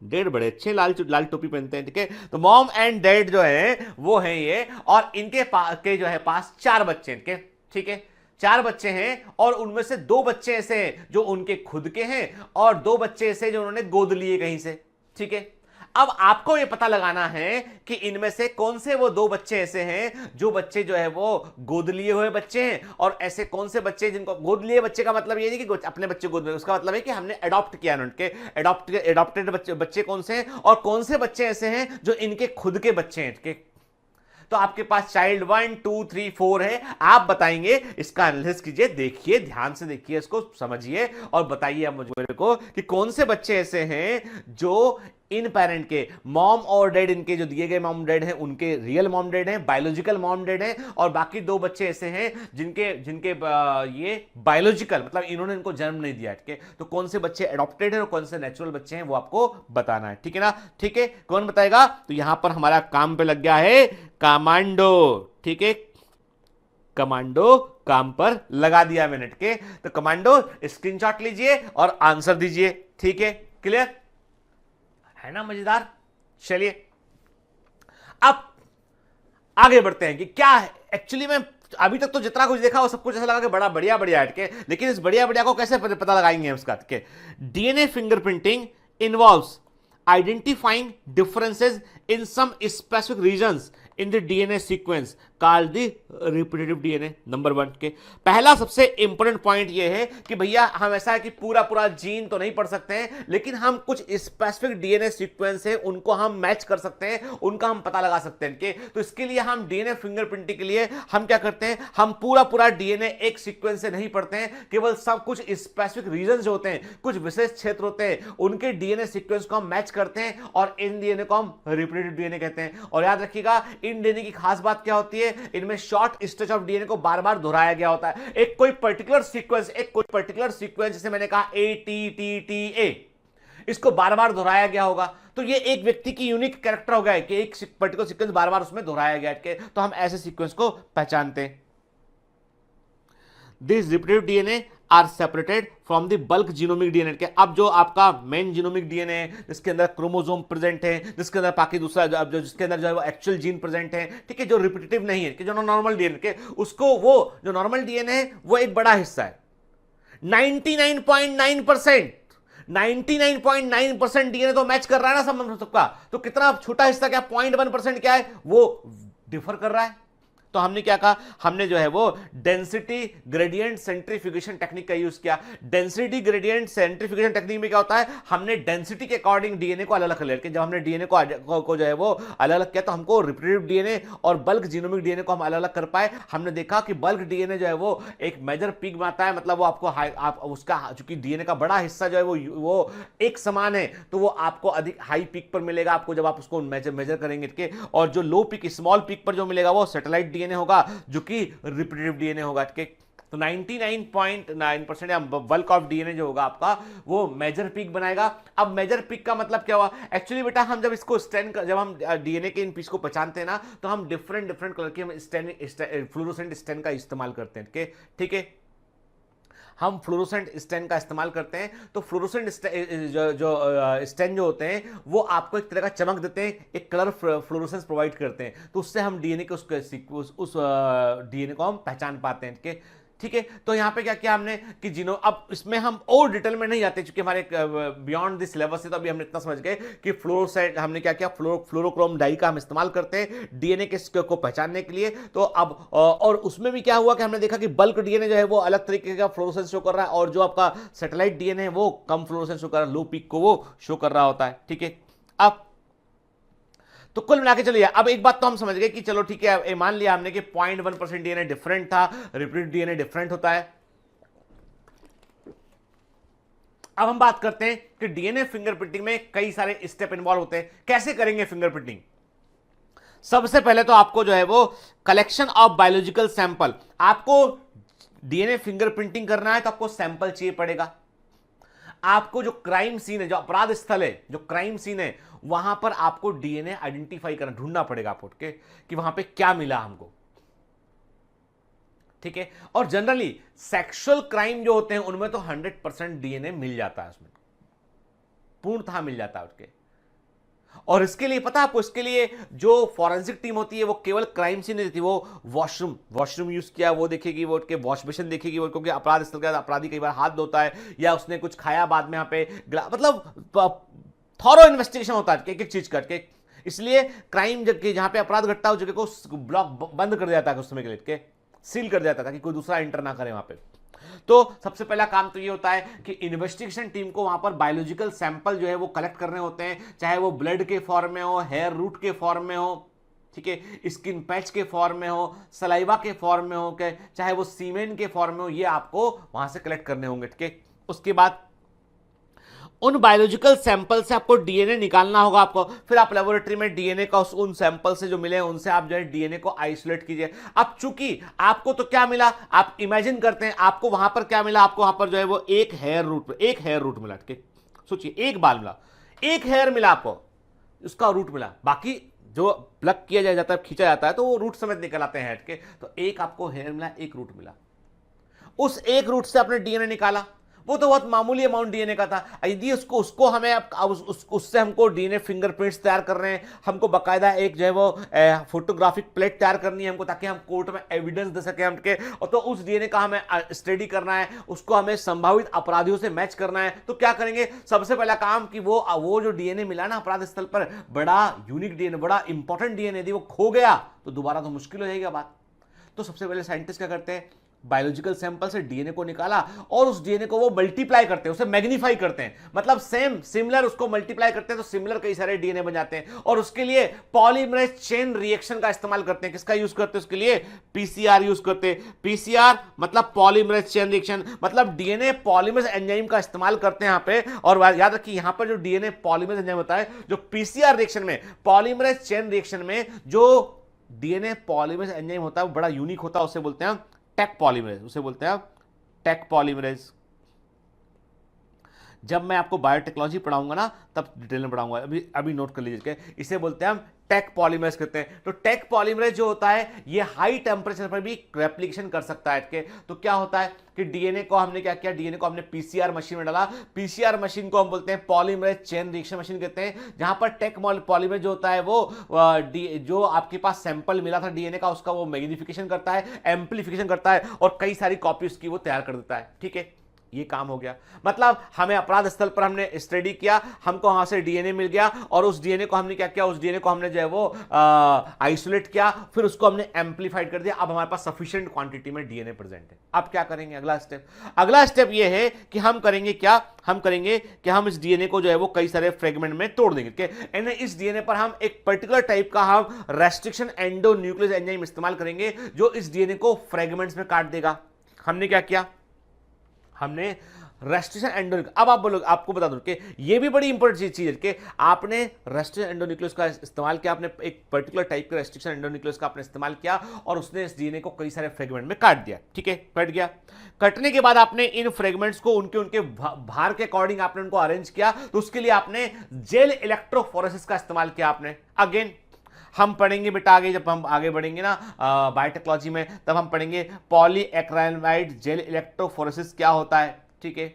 डैड बड़े अच्छे लाल टोपी पहनते हैं, ठीक है। तो मॉम एंड डैड जो है वो है ये, और इनके के जो है पास 4 बच्चे हैं, ठीक है, 4 बच्चे हैं, और उनमें से 2 बच्चे ऐसे हैं जो उनके खुद के हैं और 2 बच्चे ऐसे जो उन्होंने गोद लिए कहीं से, ठीक है। अब आपको यह पता लगाना है कि इनमें से कौन से वो 2 बच्चे ऐसे हैं जो बच्चे जो है वो गोद लिए हुए बच्चे हैं, और ऐसे कौन से बच्चे जिनको गोद लिए बच्चे का मतलब ये नहीं कि अपने बच्चे गोद में, उसका मतलब है कि हमने अडॉप्ट किया उनके, अडॉप्टेड बच्चे कौन से हैं, और कौन से बच्चे ऐसे हैं जो इनके खुद के बच्चे हैं, ठीक है। तो आपके पास चाइल्ड 1 2 3 4 है, आप बताएंगे, इसका एनालिसिस कीजिए, देखिए, ध्यान से देखिए, इसको समझिए और बताइए आप मुझे को कि कौन से बच्चे ऐसे हैं जो इन पेरेंट के मॉम और डैड, इनके जो दिए गए मॉम डैड हैं उनके रियल मॉम डैड हैं, बायोलॉजिकल मॉम डैड हैं, और बाकी 2 बच्चे ऐसे हैं जिनके ये बायोलॉजिकल, मतलब इन्होंने इनको जन्म नहीं दिया, ठीक है। तो कौन से बच्चे एडॉप्टेड हैं और कौन से नेचुरल बच्चे हैं वो आपको बताना है, ठीक है ना, ठीक है। कौन बताएगा? तो यहां पर हमारा काम पे लग गया है कमांडो, ठीक है, कमांडो काम पर लगा दिया मैंने, ठीक है। तो कमांडो स्क्रीनशॉट लीजिए और आंसर दीजिए, ठीक है, क्लियर है ना, मजेदार। चलिए अब आगे बढ़ते हैं कि क्या है एक्चुअली में, अभी तक तो जितना कुछ देखा वो सब कुछ ऐसा लगा कि बड़ा बढ़िया बढ़िया है, ठीक है, लेकिन इस बढ़िया बढ़िया को कैसे पता लगाएंगे हम इसका, ठीक है। DNA fingerprinting involves identifying differences in some specific regions in the DNA sequence called the repetitive DNA. Number 1 के पहला सबसे इंपॉर्टेंट पॉइंट यह है कि भैया हम ऐसा है कि पूरा पूरा जीन तो नहीं पढ़ सकते हैं, लेकिन हम कुछ स्पेसिफिक डीएनए सीक्वेंस है उनको हम मैच कर सकते हैं, उनका हम पता लगा सकते हैं, ठीक है। तो इसके लिए हम डीएनए फिंगरप्रिंटिंग के लिए हम क्या करते हैं, हम पूरा पूरा डीएनए एक सीक्वेंस से नहीं पढ़ते हैं, केवल सब कुछ स्पेसिफिक रीजन जो होते हैं, कुछ विशेष क्षेत्र होते हैं, उनके डीएनए सीक्वेंस को हम मैच करते हैं और इन डीएनए को हम रिपीटेटिव डीएनए कहते हैं। और याद रखिएगा इन डीएनए की खास बात क्या होती है, इनमें शॉर्ट स्ट्रेच ऑफ डीएनए को बार बार दोहराया गया होता है, एक कोई पर्टिकुलर सीक्वेंस जैसे मैंने कहा ATTTA, इसको बार बार दोहराया गया होगा, तो ये एक व्यक्ति की यूनिक कैरेक्टर हो गया कि एक पर्टिकुलर सीक्वेंस बार बार उसमें दोहराया गया है, तो हम ऐसे सीक्वेंस को पहचानते हैं। This repetitive DNA are separated from the bulk genomic DNA के। अब जो आपका मेन जीनोमिक डीएनए है जिसके अंदर क्रोमोसोम प्रेजेंट है, जिसके अंदर बाकी दूसरा जो जिसके अंदर जो है वो एक्चुअल जीन प्रेजेंट है, ठीक है, जो रिपीटेटिव नहीं है, कि जो नॉर्मल डीएनए के, उसको वो जो नॉर्मल डीएनए है वो एक बड़ा हिस्सा है, 99.9% 99.9% डीएनए तो मैच कर रहा है ना सबका, तो कितना छोटा हिस्सा क्या 0.1% क्या है वो डिफर कर रहा है। तो हमने क्या कहा, हमने जो है वो डेंसिटी ग्रेडियंट सेंट्रीफ्यूगेशन टेक्निक का यूज किया। डेंसिटी ग्रेडियंट सेंट्रीफ्यूगेशन टेक्निक में क्या होता है, हमने डेंसिटी के अकॉर्डिंग डीएनए को अलग अलग कर लिया। जब हमने डीएनए को जो है वो अलग अलग किया तो हमको रिपीटेटिव डीएनए और बल्क जीनोमिक डीएनए को हम अलग अलग कर पाए। हमने देखा कि बल्क डीएनए जो है वो एक मेजर पीक में आता है, मतलब वो आपको आप उसका चूंकि डीएनए का बड़ा हिस्सा जो है वो एक समान है, तो वो आपको अधिक हाई पीक पर मिलेगा आपको जब आप उसको मेजर करेंगे, और जो लो पीक स्मॉल पीक पर जो मिलेगा वो सैटेलाइट डीएनए होगा जो कि रिपीटेटिव डीएनए होगा, ठीक है। तो 99.9% या बल्क ऑफ डीएनए जो होगा आपका वो मेजर पीक बनाएगा। अब मेजर पीक का मतलब क्या हुआ, एक्चुअली बेटा हम जब इसको जब हम डीएनए के इन पीस को पहचानते हैं ना, तो हम डिफरेंट कलर के हम फ्लोरोसेंट स्टेन का इस्तेमाल करते हैं, ठीक है। हम फ्लोरोसेंट स्टेन का इस्तेमाल करते हैं, तो फ्लोरोसेंट स्टेन जो होते हैं वो आपको एक तरह का चमक देते हैं, एक कलर फ्लोरोसेंस प्रोवाइड करते हैं, तो उससे हम डीएनए के उस डीएनए को हम पहचान पाते हैं, ठीक है। तो यहां पे क्या किया हमने कि अब इसमें हम और डिटेल में नहीं जाते, क्योंकि हमारे बियॉन्ड दिस सिलेबस से तो अभी हमने इतना समझ गए कि फ्लोरोसाइट हमने क्या किया, फ्लोरोक्रोम डाई का हम इस्तेमाल करते हैं डीएनए के को पहचानने के लिए। तो अब और उसमें भी क्या हुआ कि हमने देखा कि बल्क डीएनए जो है वो अलग तरीके का फ्लोरोसेंस शो कर रहा है, और जो आपका सैटेलाइट डीएनए है वो कम फ्लोरोसेंस शो कर रहा है, लो पीक को वो शो कर रहा होता है। ठीक है। अब तो कुल मिला के चलिए, अब एक बात तो हम समझ गए कि चलो ठीक है, मान लिया हमने कि 0.1% डीएनए डिफरेंट था, रिपीट डीएनए डिफरेंट होता है। अब हम बात करते हैं कि डीएनए फिंगरप्रिंटिंग में कई सारे स्टेप इन्वॉल्व होते हैं। कैसे करेंगे फिंगरप्रिंटिंग? सबसे पहले तो आपको जो है वो कलेक्शन ऑफ बायोलॉजिकल सैंपल, आपको डीएनए फिंगरप्रिंटिंग करना है तो आपको सैंपल चाहिए पड़ेगा। आपको जो क्राइम सीन है, जो अपराध स्थल है, जो क्राइम सीन है, वहां पर आपको डीएनए आइडेंटिफाई करना, ढूंढना पड़ेगा आपको के कि वहां पे क्या मिला हमको। ठीक है। और जनरली सेक्सुअल क्राइम जो होते हैं उनमें तो 100% डीएनए मिल जाता है, उसमें पूर्णतः मिल जाता है उसके। और इसके लिए पता है आपको, इसके लिए जो फॉरेंसिक टीम होती है वो केवल क्राइम सीन नहीं देती, वो वॉशरूम यूज किया वो देखेगी, वो उसके वॉश बेसिन देखेगी, वो क्योंकि अपराध स्थल का अपराधी कई बार हाथ धोता है या उसने कुछ खाया बाद में यहाँ पे, मतलब थॉरो इन्वेस्टिगेशन होता है एक एक चीज करके। इसलिए क्राइम जहाँ पे अपराध घटता है उस जगह को ब्लॉक बंद कर दिया जाता है कुछ समय के लिए, सील कर दिया जाता है ताकि कोई दूसरा एंटर ना करे वहां पे। तो सबसे पहला काम तो ये होता है कि इन्वेस्टिगेशन टीम को वहां पर बायोलॉजिकल सैंपल जो है वो कलेक्ट करने होते हैं, चाहे वो ब्लड के फॉर्म में हो, हेयर रूट के फॉर्म में हो, ठीक है, स्किन पैच के फॉर्म में हो, सलाइवा के फॉर्म में हो, चाहे वो सीमेन के फॉर्म में हो, ये आपको वहां से कलेक्ट करने होंगे। ठीक है। उसके बाद उन बायोलॉजिकल सैंपल से आपको डीएनए निकालना होगा आपको, फिर आप लेबोरेटरी में डीएनए का उन सैंपल से जो मिले उनसे आप जो है डीएनए को आइसोलेट कीजिए। अब चूंकि आपको तो क्या मिला, आप इमेजिन करते हैं आपको वहां पर क्या मिला, आपको वहां पर जो है वो एक हेयर रूट मिला। ठीक है। सोचिए, एक बाल मिला, एक हेयर मिला आपको, उसका रूट मिला, बाकी जो प्लग किया जाता है, खींचा जाता है तो वो रूट समेत निकल आते हैं हेड के। तो एक आपको हेयर मिला, एक रूट मिला, उस एक रूट से आपने डीएनए निकाला, वो तो बहुत मामूली अमाउंट डीएनए का था। यदि उसको हमें उससे हमको डीएनए फिंगरप्रिंट्स तैयार कर रहे हैं, हमको बकायदा एक जो है वो फोटोग्राफिक प्लेट तैयार करनी है हमको, ताकि हम कोर्ट में एविडेंस दे सके हमके, और तो उस डीएनए का हमें स्टडी करना है, उसको हमें संभावित अपराधियों से मैच करना है। तो क्या करेंगे, सबसे पहला काम कि वो जो डीएनए मिला ना अपराध स्थल पर, बड़ा यूनिक डीएनए, बड़ा इंपॉर्टेंट डीएनए, यदि वो खो गया तो दोबारा तो मुश्किल हो जाएगी बात। तो सबसे पहले साइंटिस्ट क्या करते हैं, बायोलॉजिकल सैंपल से डीएनए को निकाला और उस डीएनए को वो मल्टीप्लाई करते हैं, उसे मैग्नीफाई करते हैं, मतलब सिमिलर उसको मल्टीप्लाई करते हैं तो सिमिलर कई सारे डीएनए बन जाते हैं। और उसके लिए पॉलीमरेज चेन रिएक्शन का इस्तेमाल करते हैं। किसका यूज करते हैं उसके लिए? पीसीआर यूज करते हैं। पीसीआर मतलब पॉलीमरेज चेन रिएक्शन, मतलब डीएनए पॉलीमरेज एंजाइम का इस्तेमाल करते हैं यहां पे। और याद रखिए यहां पर जो डीएनए पॉलीमरेज एंजाइम होता है, जो पीसीआर रिएक्शन में, पॉलीमरेज चेन रिएक्शन में जो डीएनए पॉलीमरेज एंजाइम होता है वो बड़ा यूनिक होता है, उसे बोलते हैं टेक पॉलीमरेज, उसे बोलते हैं टेक पॉलीमरेज। जब मैं आपको बायोटेक्नोलॉजी पढ़ाऊंगा ना तब डिटेल में पढ़ाऊंगा, अभी नोट कर लीजिए, इसे बोलते हैं हम टेक पॉलीमरेज कहते हैं। तो टेक पॉलीमरेज जो होता है ये हाई टेम्परेचर पर भी रेप्लिकेशन कर सकता है। तो क्या होता है कि डीएनए को हमने क्या किया, डीएनए को हमने पीसीआर मशीन में डाला। पीसीआर मशीन को हम बोलते हैं पॉलीमरेज चेन रिएक्शन मशीन कहते हैं, जहां पर टेक पॉलीमरेज जो होता है वो जो आपके पास सैंपल मिला था डीएनए का, उसका वो मैग्निफिकेशन करता है, एम्प्लीफिकेशन करता है और कई सारी कॉपी उसकी वो तैयार कर देता है। ठीक है, ये काम हो गया। मतलब हमें अपराध स्थल पर हमने स्टडी किया, हमको वहां से डीएनए मिल गया और उस डीएनए को हमने क्या किया, उस डीएनए को हमने जो है वो आइसोलेट किया, फिर उसको हमने एम्प्लीफाइड कर दिया। अब हमारे पास सफिशिएंट क्वांटिटी में डीएनए प्रेजेंट है। अब क्या करेंगे, अगला स्टेप ये है कि हम करेंगे क्या, हम करेंगे कि हम इस डीएनए को जो है वो कई सारे फ्रेगमेंट में तोड़ देंगे। इस डीएनए पर हम एक पर्टिकुलर टाइप का हम रेस्ट्रिक्शन एंडोन्यूक्लियस एंजाइम इस्तेमाल करेंगे जो इस डीएनए को फ्रेगमेंट्स में काट देगा। हमने क्या किया, हमने रेस्ट्रिक्शन एंडोन्यूक्लियस। अब आप बोलोगे, आपको बता दूं कि ये भी बड़ी इंपॉर्टेंट चीज है कि आपने रेस्ट्रिक्शन एंडोन्यूक्लियस का इस्तेमाल किया, आपने एक पर्टिकुलर टाइप के रेस्ट्रिक्शन एंडोन्यूक्लियस का आपने इस्तेमाल किया और उसने इस डीएनए को कई सारे फ्रेगमेंट में काट दिया। ठीक है, कट गया। कटने के बाद आपने इन फ्रेगमेंट्स को उनके भार के अकॉर्डिंग आपने उनको अरेंज किया, तो उसके लिए आपने जेल इलेक्ट्रोफोरेसिस का इस्तेमाल किया आपने। अगेन हम पढ़ेंगे बेटा आगे, जब हम आगे बढ़ेंगे ना बायोटेक्नोलॉजी में, तब हम पढ़ेंगे पॉलीएक्राइलामाइड जेल इलेक्ट्रोफोरेसिस क्या होता है। ठीक है,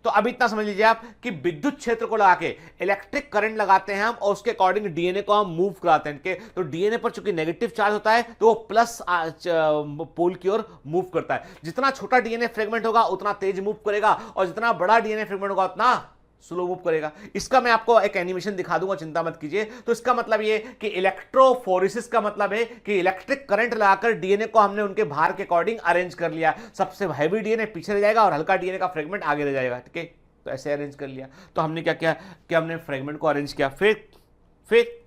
तो अब इतना समझ लीजिए आप कि विद्युत क्षेत्र को लगा के इलेक्ट्रिक करंट लगाते हैं हम और उसके अकॉर्डिंग डीएनए को हम मूव कराते हैं इनके। तो डीएनए पर चूंकि नेगेटिव चार्ज होता है तो वो प्लस पोल की ओर मूव करता है। जितना छोटा डीएनए फ्रेगमेंट होगा उतना तेज मूव करेगा और जितना बड़ा डीएनए फ्रेगमेंट होगा उतना स्लो मूव करेगा। इसका मैं आपको एक एनिमेशन दिखा दूंगा, चिंता मत कीजिए। तो इसका मतलब ये कि इलेक्ट्रोफोरेसिस का मतलब है कि इलेक्ट्रिक करंट लगाकर डीएनए को हमने उनके भार के अकॉर्डिंग अरेंज कर लिया। सबसे हैवी डीएनए पीछे रह जाएगा और हल्का डीएनए का फ्रेगमेंट आगे रह जाएगा, ठीक है। तो ऐसे अरेंज कर लिया। तो हमने क्या किया कि हमने फ्रेगमेंट को अरेंज किया। फिर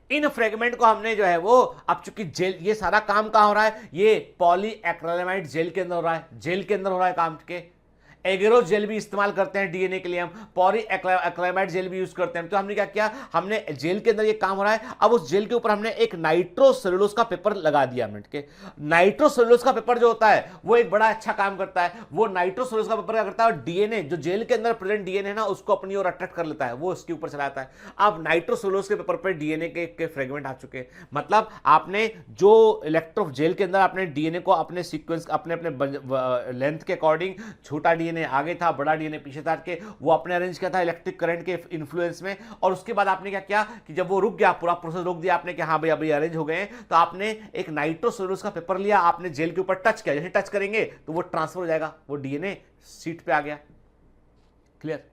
इन फ्रेगमेंट को हमने जो है वो, अब चूंकि जेल, ये सारा काम कहां हो रहा है, ये पॉलीएक्रिलामाइड जेल के अंदर हो रहा है, जेल के अंदर हो रहा है काम के। एगेरो जेल भी इस्तेमाल करते हैं डीएनए के लिए, हम पॉलीएक्रिलामाइड जेल भी यूज करते हैं। तो हमने क्या किया, हमने जेल के अंदर ये काम हो रहा है। अब उस जेल के ऊपर हमने एक नाइट्रोसेलुलोज का पेपर लगा दिया हमने, ठीक है। नाइट्रोसेलुलोज का पेपर जो होता है वो एक बड़ा अच्छा काम करता है। वो नाइट्रोसेलुलोज का पेपर क्या करता है, डीएनए जो जेल के अंदर प्रेजेंट डीएनए है ना उसको अपनी ओर अट्रैक्ट कर लेता है, वो उसके ऊपर चलाता है। अब नाइट्रोसेलुलोज के पेपर पर डीएनए के फ्रेगमेंट आ चुके हैं। मतलब आपने जो इलेक्ट्रो जेल के अंदर आपने डीएनए को अपने सीक्वेंस अपने लेंथ के अकॉर्डिंग, छोटा डीएनए आगे था, बड़ा डीएनए पीछे था, के वो आपने अरेंज किया था इलेक्ट्रिक करंट के इन्फ्लुएंस में। और उसके बाद आपने क्या किया कि जब वो रुक गया, पूरा प्रोसेस रोक दिया आपने कि हाँ भाई अभी अरेंज हो गए हैं, तो आपने एक नाइट्रोसेलुलोज का पेपर लिया, आपने जेल के ऊपर टच किया। जैसे टच करेंगे तो वो ट्रांसफर हो जाएगा, वो डीएनए सीट पे आ गया। क्लियर।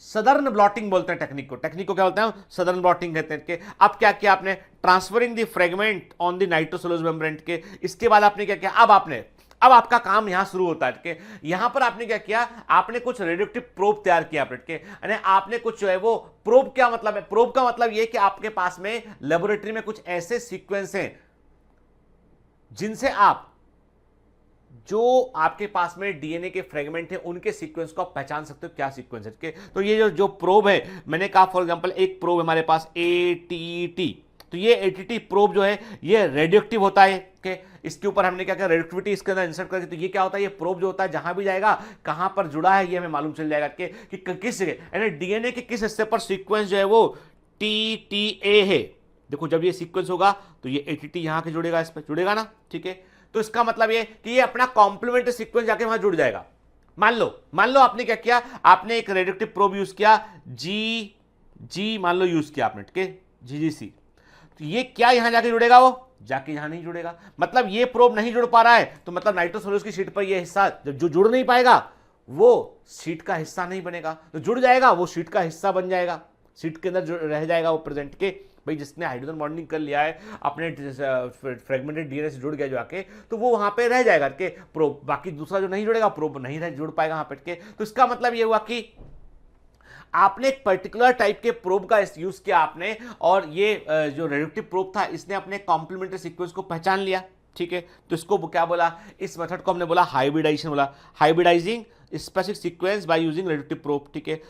सदर्न ब्लॉटिंग बोलते हैं टेक्निक को। टेक्निक को क्या बोलते हैं, सदर्न ब्लॉटिंग कहते हैं। अब क्या किया आपने, transferring the fragment on the nitrocellulose membrane के। इसके बाद आपने क्या किया, अब आपका काम यहां शुरू होता है कि यहां पर आपने क्या किया, आपने कुछ रेडियोएक्टिव प्रोब तैयार किया के, यानी आपने कुछ जो है वो प्रोब, क्या मतलब है, प्रोब का मतलब ये कि आपके पास में लेबोरेटरी में कुछ ऐसे सीक्वेंस हैं जिनसे आप जो आपके पास में डीएनए के फ्रेगमेंट है उनके सीक्वेंस को आप पहचान सकते हो क्या सीक्वेंस है। तो ये जो प्रोब है, मैंने कहा फॉर एग्जांपल एक प्रोब हमारे पास एटीटी, तो ये एटीटी प्रोब जो है ये रेडियोएक्टिव होता है कि इसके ऊपर हमने क्या किया, रेडियोएक्टिविटी इसके अंदर इंसर्ट करके। तो ये क्या होता है, ये प्रोब जो होता है जहां भी जाएगा कहां पर जुड़ा है ये हमें मालूम चल जाएगा कि किस जगह, यानी डीएनए के किस हिस्से पर सीक्वेंस जो है वो टीटीए है। देखो जब ये सीक्वेंस होगा तो ये एटीटी यहां के जुड़ेगा, इस पर जुड़ेगा ना, ठीक है। तो इसका मतलब ये कि ये अपना कॉम्प्लीमेंट्री सीक्वेंस जाके वहां जुड़ जाएगा। मान लो आपने क्या किया, आपने एक रेडियोएक्टिव प्रोब यूज किया, जी मान लो यूज किया आपने, ठीक है, जीजीसी। तो ये क्या यहां जाके जुड़ेगा, वो जाके यहां नहीं जुड़ेगा। मतलब ये प्रोब नहीं जुड़ पा रहा है, तो मतलब नाइट्रोसेलुलोज की शीट पर ये हिस्सा जब जो जुड़ नहीं पाएगा वो शीट का हिस्सा नहीं बनेगा। तो जुड़ जाएगा वो शीट का हिस्सा बन जाएगा, शीट के अंदर रह जाएगा वो प्रेजेंट के। भाई जिसने हाइड्रोजन बॉन्डिंग कर लिया है, अपने फ्रेगमेंटेड डीएनए से जुड़ गया जो आके, तो वो वहां पे रह जाएगा के प्रोब। बाकी दूसरा जो नहीं जुड़ेगा, प्रोब नहीं जुड़ पाएगा वहां पे के। तो इसका मतलब ये हुआ कि आपने एक पर्टिकुलर टाइप के प्रोब का यूज किया आपने, और ये जो रेडियोएक्टिव प्रोब था इसने अपने कॉम्प्लीमेंट्री सीक्वेंस को पहचान लिया, ठीक है। तो इसको क्या बोला, इस मेथड को हमने बोला हाइब्रिडाइजेशन, बोला hybridizing specific sequence by using radioactive probe, ठीक है।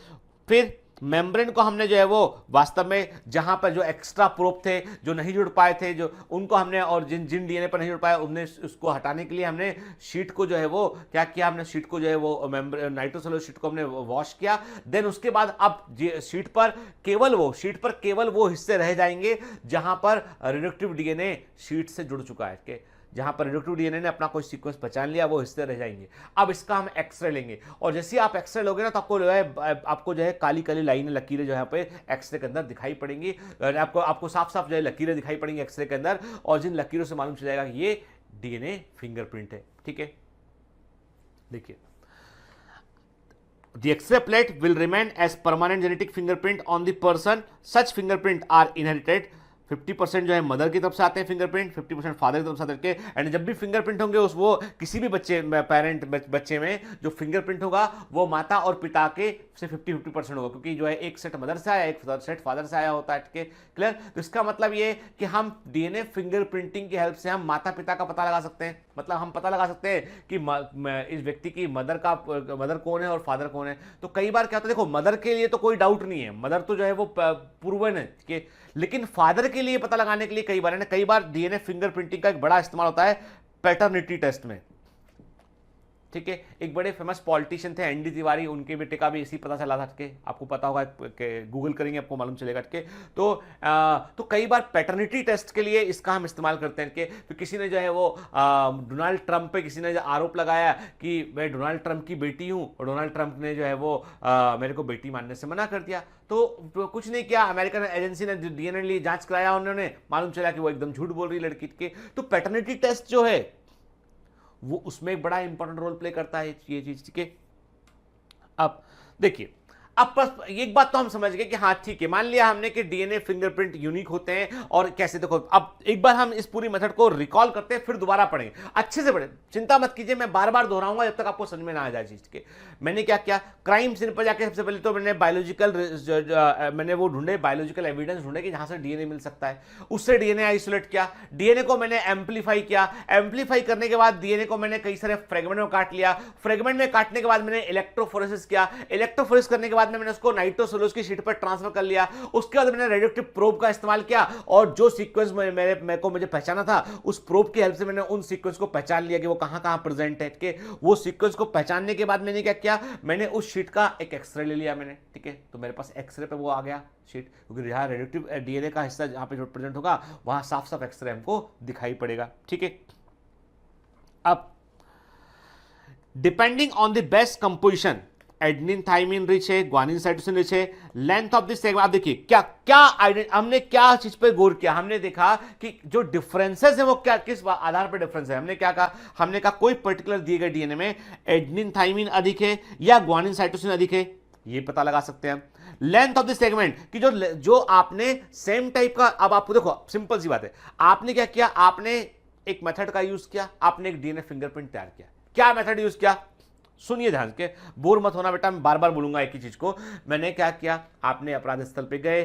फिर मेम्ब्रेन को हमने जो है वो वास्तव में जहां पर जो एक्स्ट्रा प्रोब थे जो नहीं जुड़ पाए थे, जो उनको हमने, और जिन डीएनए पर नहीं जुड़ पाए उन्हें उसको हटाने के लिए हमने शीट को जो है वो क्या किया, हमने शीट को जो है वो नाइट्रोसेलुलोज शीट को हमने वॉश किया। देन उसके बाद अब शीट पर केवल वो हिस्से रह जाएंगे जहां पर रेडियोएक्टिव डीएनए शीट से जुड़ चुका है, जहां पर रेडियोएक्टिव डीएनए ने अपना कोई सीक्वेंस पहचान लिया, वो हिस्से रह जाएंगे। अब इसका हम एक्सरे लेंगे, और जैसे आप एक्सरे लोगे ना तो आपको जो है काली काली लाइनें, लकीरें जो है पे एक्सरे के अंदर दिखाई पड़ेंगी। आपको साफ साफ जो है लकीरें दिखाई पड़ेंगी एक्सरे के अंदर, और जिन लकीरों से मालूम चल जाएगा कि ये डीएनए फिंगरप्रिंट है, ठीक है। देखिए, The X-ray plate will remain as permanent genetic fingerprint on the person. Such fingerprint are inherited. 50% जो है मदर की तरफ से आते हैं फिंगरप्रिंट, 50% फादर की तरफ से आते हैं। एंड जब भी फिंगरप्रिंट होंगे उस वो किसी भी बच्चे में जो फिंगरप्रिंट होगा वो माता और पिता के से 50-50% होगा, क्योंकि जो है एक सेट मदर से आया, एक सेट फादर से आया होता है, क्लियर। तो इसका मतलब ये कि हम डीएनए फिंगरप्रिंटिंग की हेल्प से हम माता पिता का पता लगा सकते हैं। मतलब हम पता लगा सकते हैं कि इस व्यक्ति की मदर कौन है और फादर कौन है। तो कई बार क्या होता है, देखो मदर के लिए तो कोई डाउट नहीं है, मदर तो जो है वो प्रूवन है, ठीक है। लेकिन फादर के लिए पता लगाने के लिए कई बार डीएनए फिंगरप्रिंटिंग का एक बड़ा इस्तेमाल होता है पैटर्निटी टेस्ट में। ठीक है। एक बड़े फेमस पॉलिटिशियन थे एनडी तिवारी, उनके बेटे का भी इसी पता चला था कि आपको पता होगा कि गूगल करेंगे आपको मालूम चलेगा कि तो कई बार पैटर्निटी टेस्ट के लिए इसका हम इस्तेमाल करते हैं कि तो किसी ने जो है वो डोनाल्ड ट्रंप पे किसी ने जो आरोप लगाया कि मैं डोनाल्ड ट्रंप की बेटी हूं और डोनाल्ड ट्रंप ने जो है वो मेरे को बेटी मानने से मना कर दिया, तो कुछ नहीं किया, अमेरिकन एजेंसी ने डीएनए लिए जांच कराया, उन्होंने मालूम चला कि वो एकदम झूठ बोल रही लड़की के। तो पैटर्निटी टेस्ट जो है वो उसमें एक बड़ा इंपॉर्टेंट रोल प्ले करता है ये चीज, ठीक है। अब देखिए, अब बस एक बात तो हम समझ गए कि हाँ ठीक है, मान लिया हमने कि डीएनए फिंगरप्रिंट यूनिक होते हैं और कैसे, देखो अब एक बार हम इस पूरी मेथड को रिकॉल करते हैं फिर दोबारा पढ़ेंगे, अच्छे से पढ़ें, चिंता मत कीजिए, मैं बार बार दोहराऊंगा जब तक आपको समझ में ना आ जाए चीज के। मैंने क्या किया, क्राइम सीन पर जाके सबसे पहले तो मैंने वो ढूंढे, बायोलॉजिकल एविडेंस ढूंढे कि जहां से डीएनए मिल सकता है, उससे डीएनए आइसोलेट किया, डीएनए को मैंने एम्पलीफाई किया, एम्पलीफाई करने के बाद डीएनए को मैंने कई सारे फ्रेगमेंट में काट लिया, फ्रेगमेंट में काटने के बाद मैंने इलेक्ट्रोफोरेसिस किया, इलेक्ट्रोफोरेसिस करने के बाद मैंने उसको नाइट्रोसेलुलोज की शीट पर ट्रांसफर कर लिया, उसके बाद मैंने रेडियोएक्टिव प्रोब का इस्तेमाल किया और जो सीक्वेंस मुझे पहचाना था उस प्रोब की हेल्प से मैंने उन सीक्वेंस को पहचान लिया कि वो कहां-कहां प्रेजेंट है, कि वो सीक्वेंस को पहचानने के बाद मैंने क्या किया, मैंने उस शीट का एक एक्सरे ले लिया मैंने, ठीक है। तो मेरे पास एक्सरे पे वो आ गया शीट, क्योंकि जहां रेडियोएक्टिव डीएनए का हिस्सा जहां पे जो प्रेजेंट होगा वहां साफ साफ एक्सरे हमको दिखाई पड़ेगा, ठीक है। अब depending on the best composition, adenine thymine rich है, ग्वानिन साइटोसिन रिच है, लेंथ ऑफ दिस सेगमेंट, आप देखिए क्या क्या हमने क्या चीज पे गौर किया, हमने देखा कि जो डिफरेंसेस है वो क्या, किस आधार पर डिफरेंस है। हमने क्या कहा, हमने कहा कोई पर्टिकुलर दिए गए डीएनए में एडेनिन थाइमिन अधिक है या ग्वानिन साइटोसिन अधिक है, ये पता लगा सकते हैं हम। लेंथ ऑफ दिस सेगमेंट कि जो आपने सेम टाइप का, अब आपको देखो सिंपल सी बात है, आपने क्या किया, आपने एक मेथड का यूज किया, आपने एक डीएनए फिंगरप्रिंट तैयार किया, क्या मेथड यूज किया, सुनिए ध्यान के, बोर मत होना बेटा, मैं बार बार बोलूंगा एक ही चीज को। मैंने क्या किया, आपने अपराध स्थल पे गए,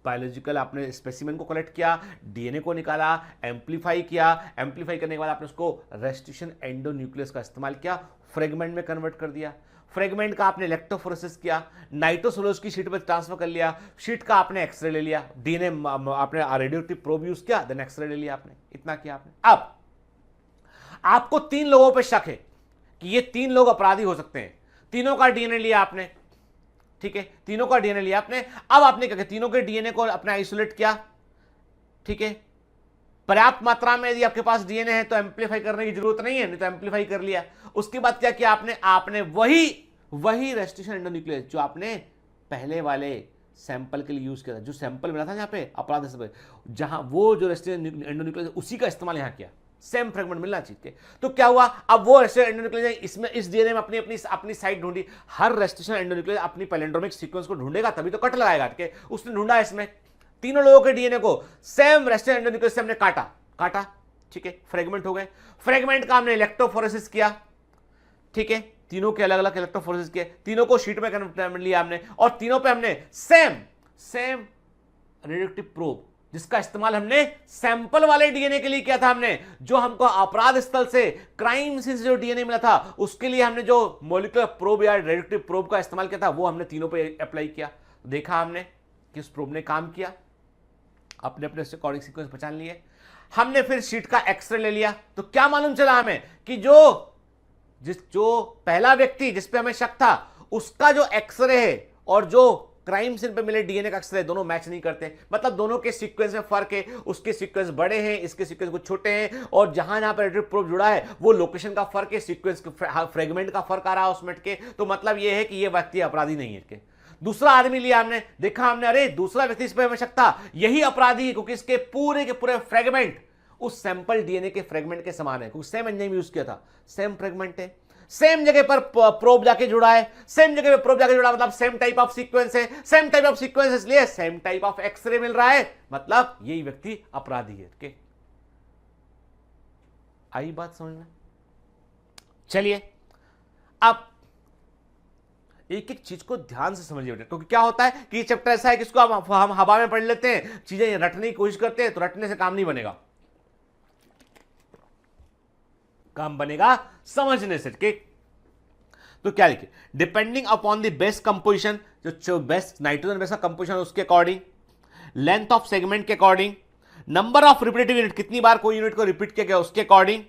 बायोलॉजिकल आपने स्पेसिमेन को कलेक्ट किया, डीएनए को निकाला, एम्पलीफाई किया, एम्पलीफाई करने के बाद आपने उसको रेस्टिशन एंडोन्यूक्लियस का इस्तेमाल किया, फ्रेगमेंट में कन्वर्ट कर दिया, फ्रेगमेंट का आपने इलेक्ट्रोफोरेसिस किया, नाइट्रोसेलुलोज की शीट पर ट्रांसफर कर लिया, शीट का आपने एक्सरे ले लिया, डीएनए आपने रेडियोएक्टिव प्रोब यूज किया, देन एक्सरे ले लिया आपने, इतना किया आपने। अब आपको 3 लोगों पे शक है कि ये 3 लोग अपराधी हो सकते हैं, तीनों का डीएनए लिया आपने, ठीक है, तीनों का डीएनए लिया आपने। अब आपने क्या किया, तीनों के डीएनए को अपने आइसोलेट किया, ठीक है, पर्याप्त मात्रा में यदि आपके पास डीएनए है तो एम्पलीफाई करने की जरूरत नहीं है, नहीं तो एम्पलीफाई कर लिया। उसके बाद क्या किया आपने वही रेस्टिशन एंडोन्यूक्लियस जो आपने पहले वाले सैंपल के लिए यूज किया था, जो सैंपल मिला था यहाँ पे अपराध स्थल, जहां वो जो रेस्टिशन एंडोन्यूक्लियस उसी का इस्तेमाल यहां किया, सेम फ्रेगमेंट मिलना चाहिए। तो क्या हुआ, अब वो रेस्टिशन एंडोन्यूक्लियस इसमें इस डीएनए में अपनी साइट ढूंढी, हर रेस्टिशन एंडोन्यूक्लियस अपनी पैलिंड्रोमिक सीक्वेंस को ढूंढेगा तभी तो कट लगाएगा, ठीक है। उसने ढूंढा, इसमें तीनों लोगों के डीएनए को सेम रेस्टिशन एंडोन्यूक्लियस से हमने काटा, ठीक है, फ्रेगमेंट हो गए, फ्रेगमेंट का हमने इलेक्ट्रोफोरेसिस किया, ठीक है, तीनों के अलग अलग इलेक्ट्रोफोरेसिस किए, तीनों को शीट में कन्वर्ट लिया हमने, और तीनों पे हमने सेम रेडियोएक्टिव प्रोब, जिसका इस्तेमाल हमने सैंपल वाले डीएनए के लिए किया था, हमने जो हमको अपराध स्थल से क्राइम सीन से जो डीएनए मिला था उसके लिए हमने जो मॉलिक्यूलर प्रोब या रेडियोएक्टिव प्रोब का इस्तेमाल किया था वो हमने तीनों पे अप्लाई किया। देखा हमने कि उस प्रोब ने काम किया, अपने अपने अकॉर्डिंग सीक्वेंस पहचान लिए। हमने फिर शीट का एक्सरे ले लिया, तो क्या मालूम चला हमें कि जो पहला व्यक्ति जिस पे हमें शक था उसका जो एक्सरे है और जो क्राइम सीन पे मिले डीएनए का एक्सरे दोनों मैच नहीं करते, मतलब दोनों के सीक्वेंस में फर्क है, उसके सीक्वेंस बड़े हैं, इसके सीक्वेंस कुछ छोटे हैं, और जहां जहां पर रेडियोएक्टिव प्रोब जुड़ा है वो लोकेशन का फर्क है, सीक्वेंस फ्रेगमेंट का फर्क आ रहा है उसमें के, तो मतलब ये है कि ये व्यक्ति अपराधी नहीं है। के दूसरा आदमी लिया हमने, देखा हमने अरे दूसरा व्यक्ति इस पर हमें शक था, यही अपराधी है, क्योंकि इसके पूरे के पूरे फ्रेगमेंट उस सैंपल डीएनए के फ्रेगमेंट के समान है, क्योंकि सेम एंजाइम यूज किया था, सेम फ्रेगमेंट है, सेम जगह पर प्रोब जाके जुड़ा है, सेम जगह पर प्रोब जाके जुड़ा, मतलब सेम टाइप ऑफ सीक्वेंस है, सेम टाइप ऑफ सीक्वेंस इसलिए सेम टाइप ऑफ एक्सरे मिल रहा है, मतलब यही व्यक्ति अपराधी है। के आई बात समझ में? चलिए अब एक एक चीज को ध्यान से समझिए, क्योंकि क्या होता है कि ये चैप्टर ऐसा है कि इसको हम हवा में पढ़ लेते हैं, चीजें रटने की कोशिश करते हैं, तो रटने से काम नहीं बनेगा, काम बनेगा समझने से। तो क्या लिखे, depending upon the best composition, जो बेस्ट नाइट्रोजन बेस का कंपोजिशन उसके अकॉर्डिंग, लेंथ ऑफ सेगमेंट के according, number of repetitive unit, कितनी बार कोई यूनिट को रिपीट किया गया उसके according,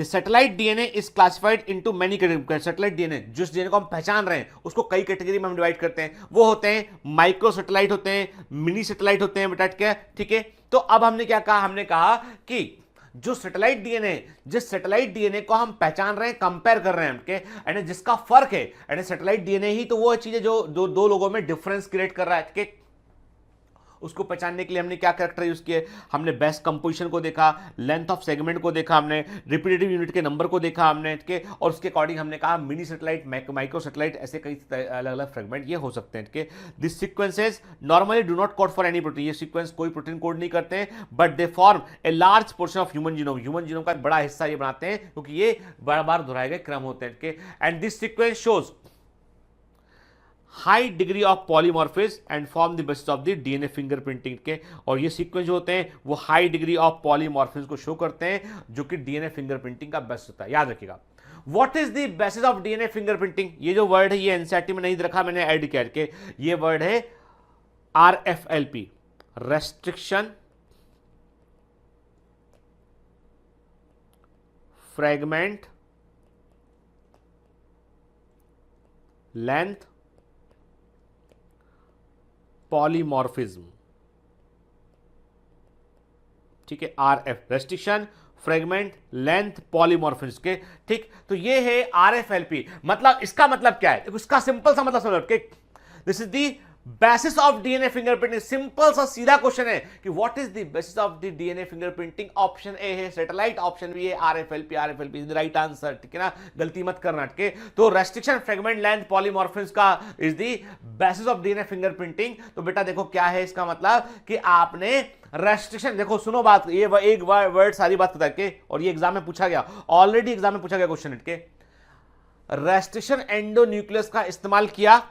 the satellite DNA is classified into many category. Satellite DNA, जिस डीएनए को हम पहचान रहे हैं उसको कई कैटेगरी में हम डिवाइड करते हैं। वो होते हैं माइक्रो सैटेलाइट, होते हैं मिनी सैटेलाइट, होते हैं बेटा, ठीक है। तो अब हमने क्या कहा, हमने कहा कि जो सैटेलाइट डीएनए, जिस सैटेलाइट डीएनए को हम पहचान रहे हैं, कंपेयर कर रहे हैं, यानी जिसका फर्क है, यानी सैटेलाइट डीएनए ही तो वो चीज है जो दो लोगों में डिफरेंस क्रिएट कर रहा है, ठीक है। उसको पहचानने के लिए हमने क्या कैरेक्टर यूज किए, हमने बेस्ट कंपोजिशन को देखा, लेंथ ऑफ सेगमेंट को देखा, हमने रिपीटेटिव यूनिट के नंबर को देखा हमने, ठीक है। और उसके अकॉर्डिंग हमने कहा मिनी सैटेलाइट, माइक्रो सैटेलाइट, ऐसे कई अलग अलग फ्रेगमेंट ये हो सकते हैं, ठीक है। This sequences normally do not code for any protein. ये सीक्वेंस कोई प्रोटीन कोड नहीं करते हैं, but they form a large portion of human genome. Human genome का एक बड़ा हिस्सा ये बनाते हैं, क्योंकि ये बार बार दोहराए गए क्रम होते हैं, ठीक है। And this sequence shows high degree of polymorphism and form the basis of the DNA fingerprinting के। और ये सीक्वेंस जो होते हैं वो हाई डिग्री ऑफ पॉलीमॉर्फिज्म को शो करते हैं, जो कि डीएनए फिंगरप्रिंटिंग का बेस होता है। याद रखिएगा, what is the basis of DNA fingerprinting. ये जो वर्ड है ये एनसीईआरटी में नहीं रखा, मैंने ऐड किया के। ये वर्ड है RFLP, restriction fragment length polymorphism, ठीक है। RF, restriction fragment length polymorphism के, ठीक। तो ये है RFLP। मतलब इसका मतलब क्या है, इसका सिंपल सा मतलब समझो, this is the basis of DNA fingerprinting. Simple सा सीधा क्वेश्चन है कि what is the basis of the DNA fingerprinting. Option A है सैटेलाइट, ऑप्शन बी है RFLP। RFLP is the right answer, ठीक है ना, गलती मत करना, ठीक है। तो रेस्ट्रिक्शन फ्रेगमेंट लेंथ पॉलीमॉर्फिज्म का is the basis of DNA fingerprinting. तो बेटा देखो क्या है इसका मतलब कि आपने रेस्ट्रिक्शन, देखो सुनो बात, ये एक वर्ड सारी बात बता के, और ये एग्जाम में पूछा गया, ऑलरेडी एग्जाम में पूछा गया क्वेश्चन, ठीक है। रेस्ट्रिक्शन एंडोन्यूक्लियस का इस्तेमाल किया,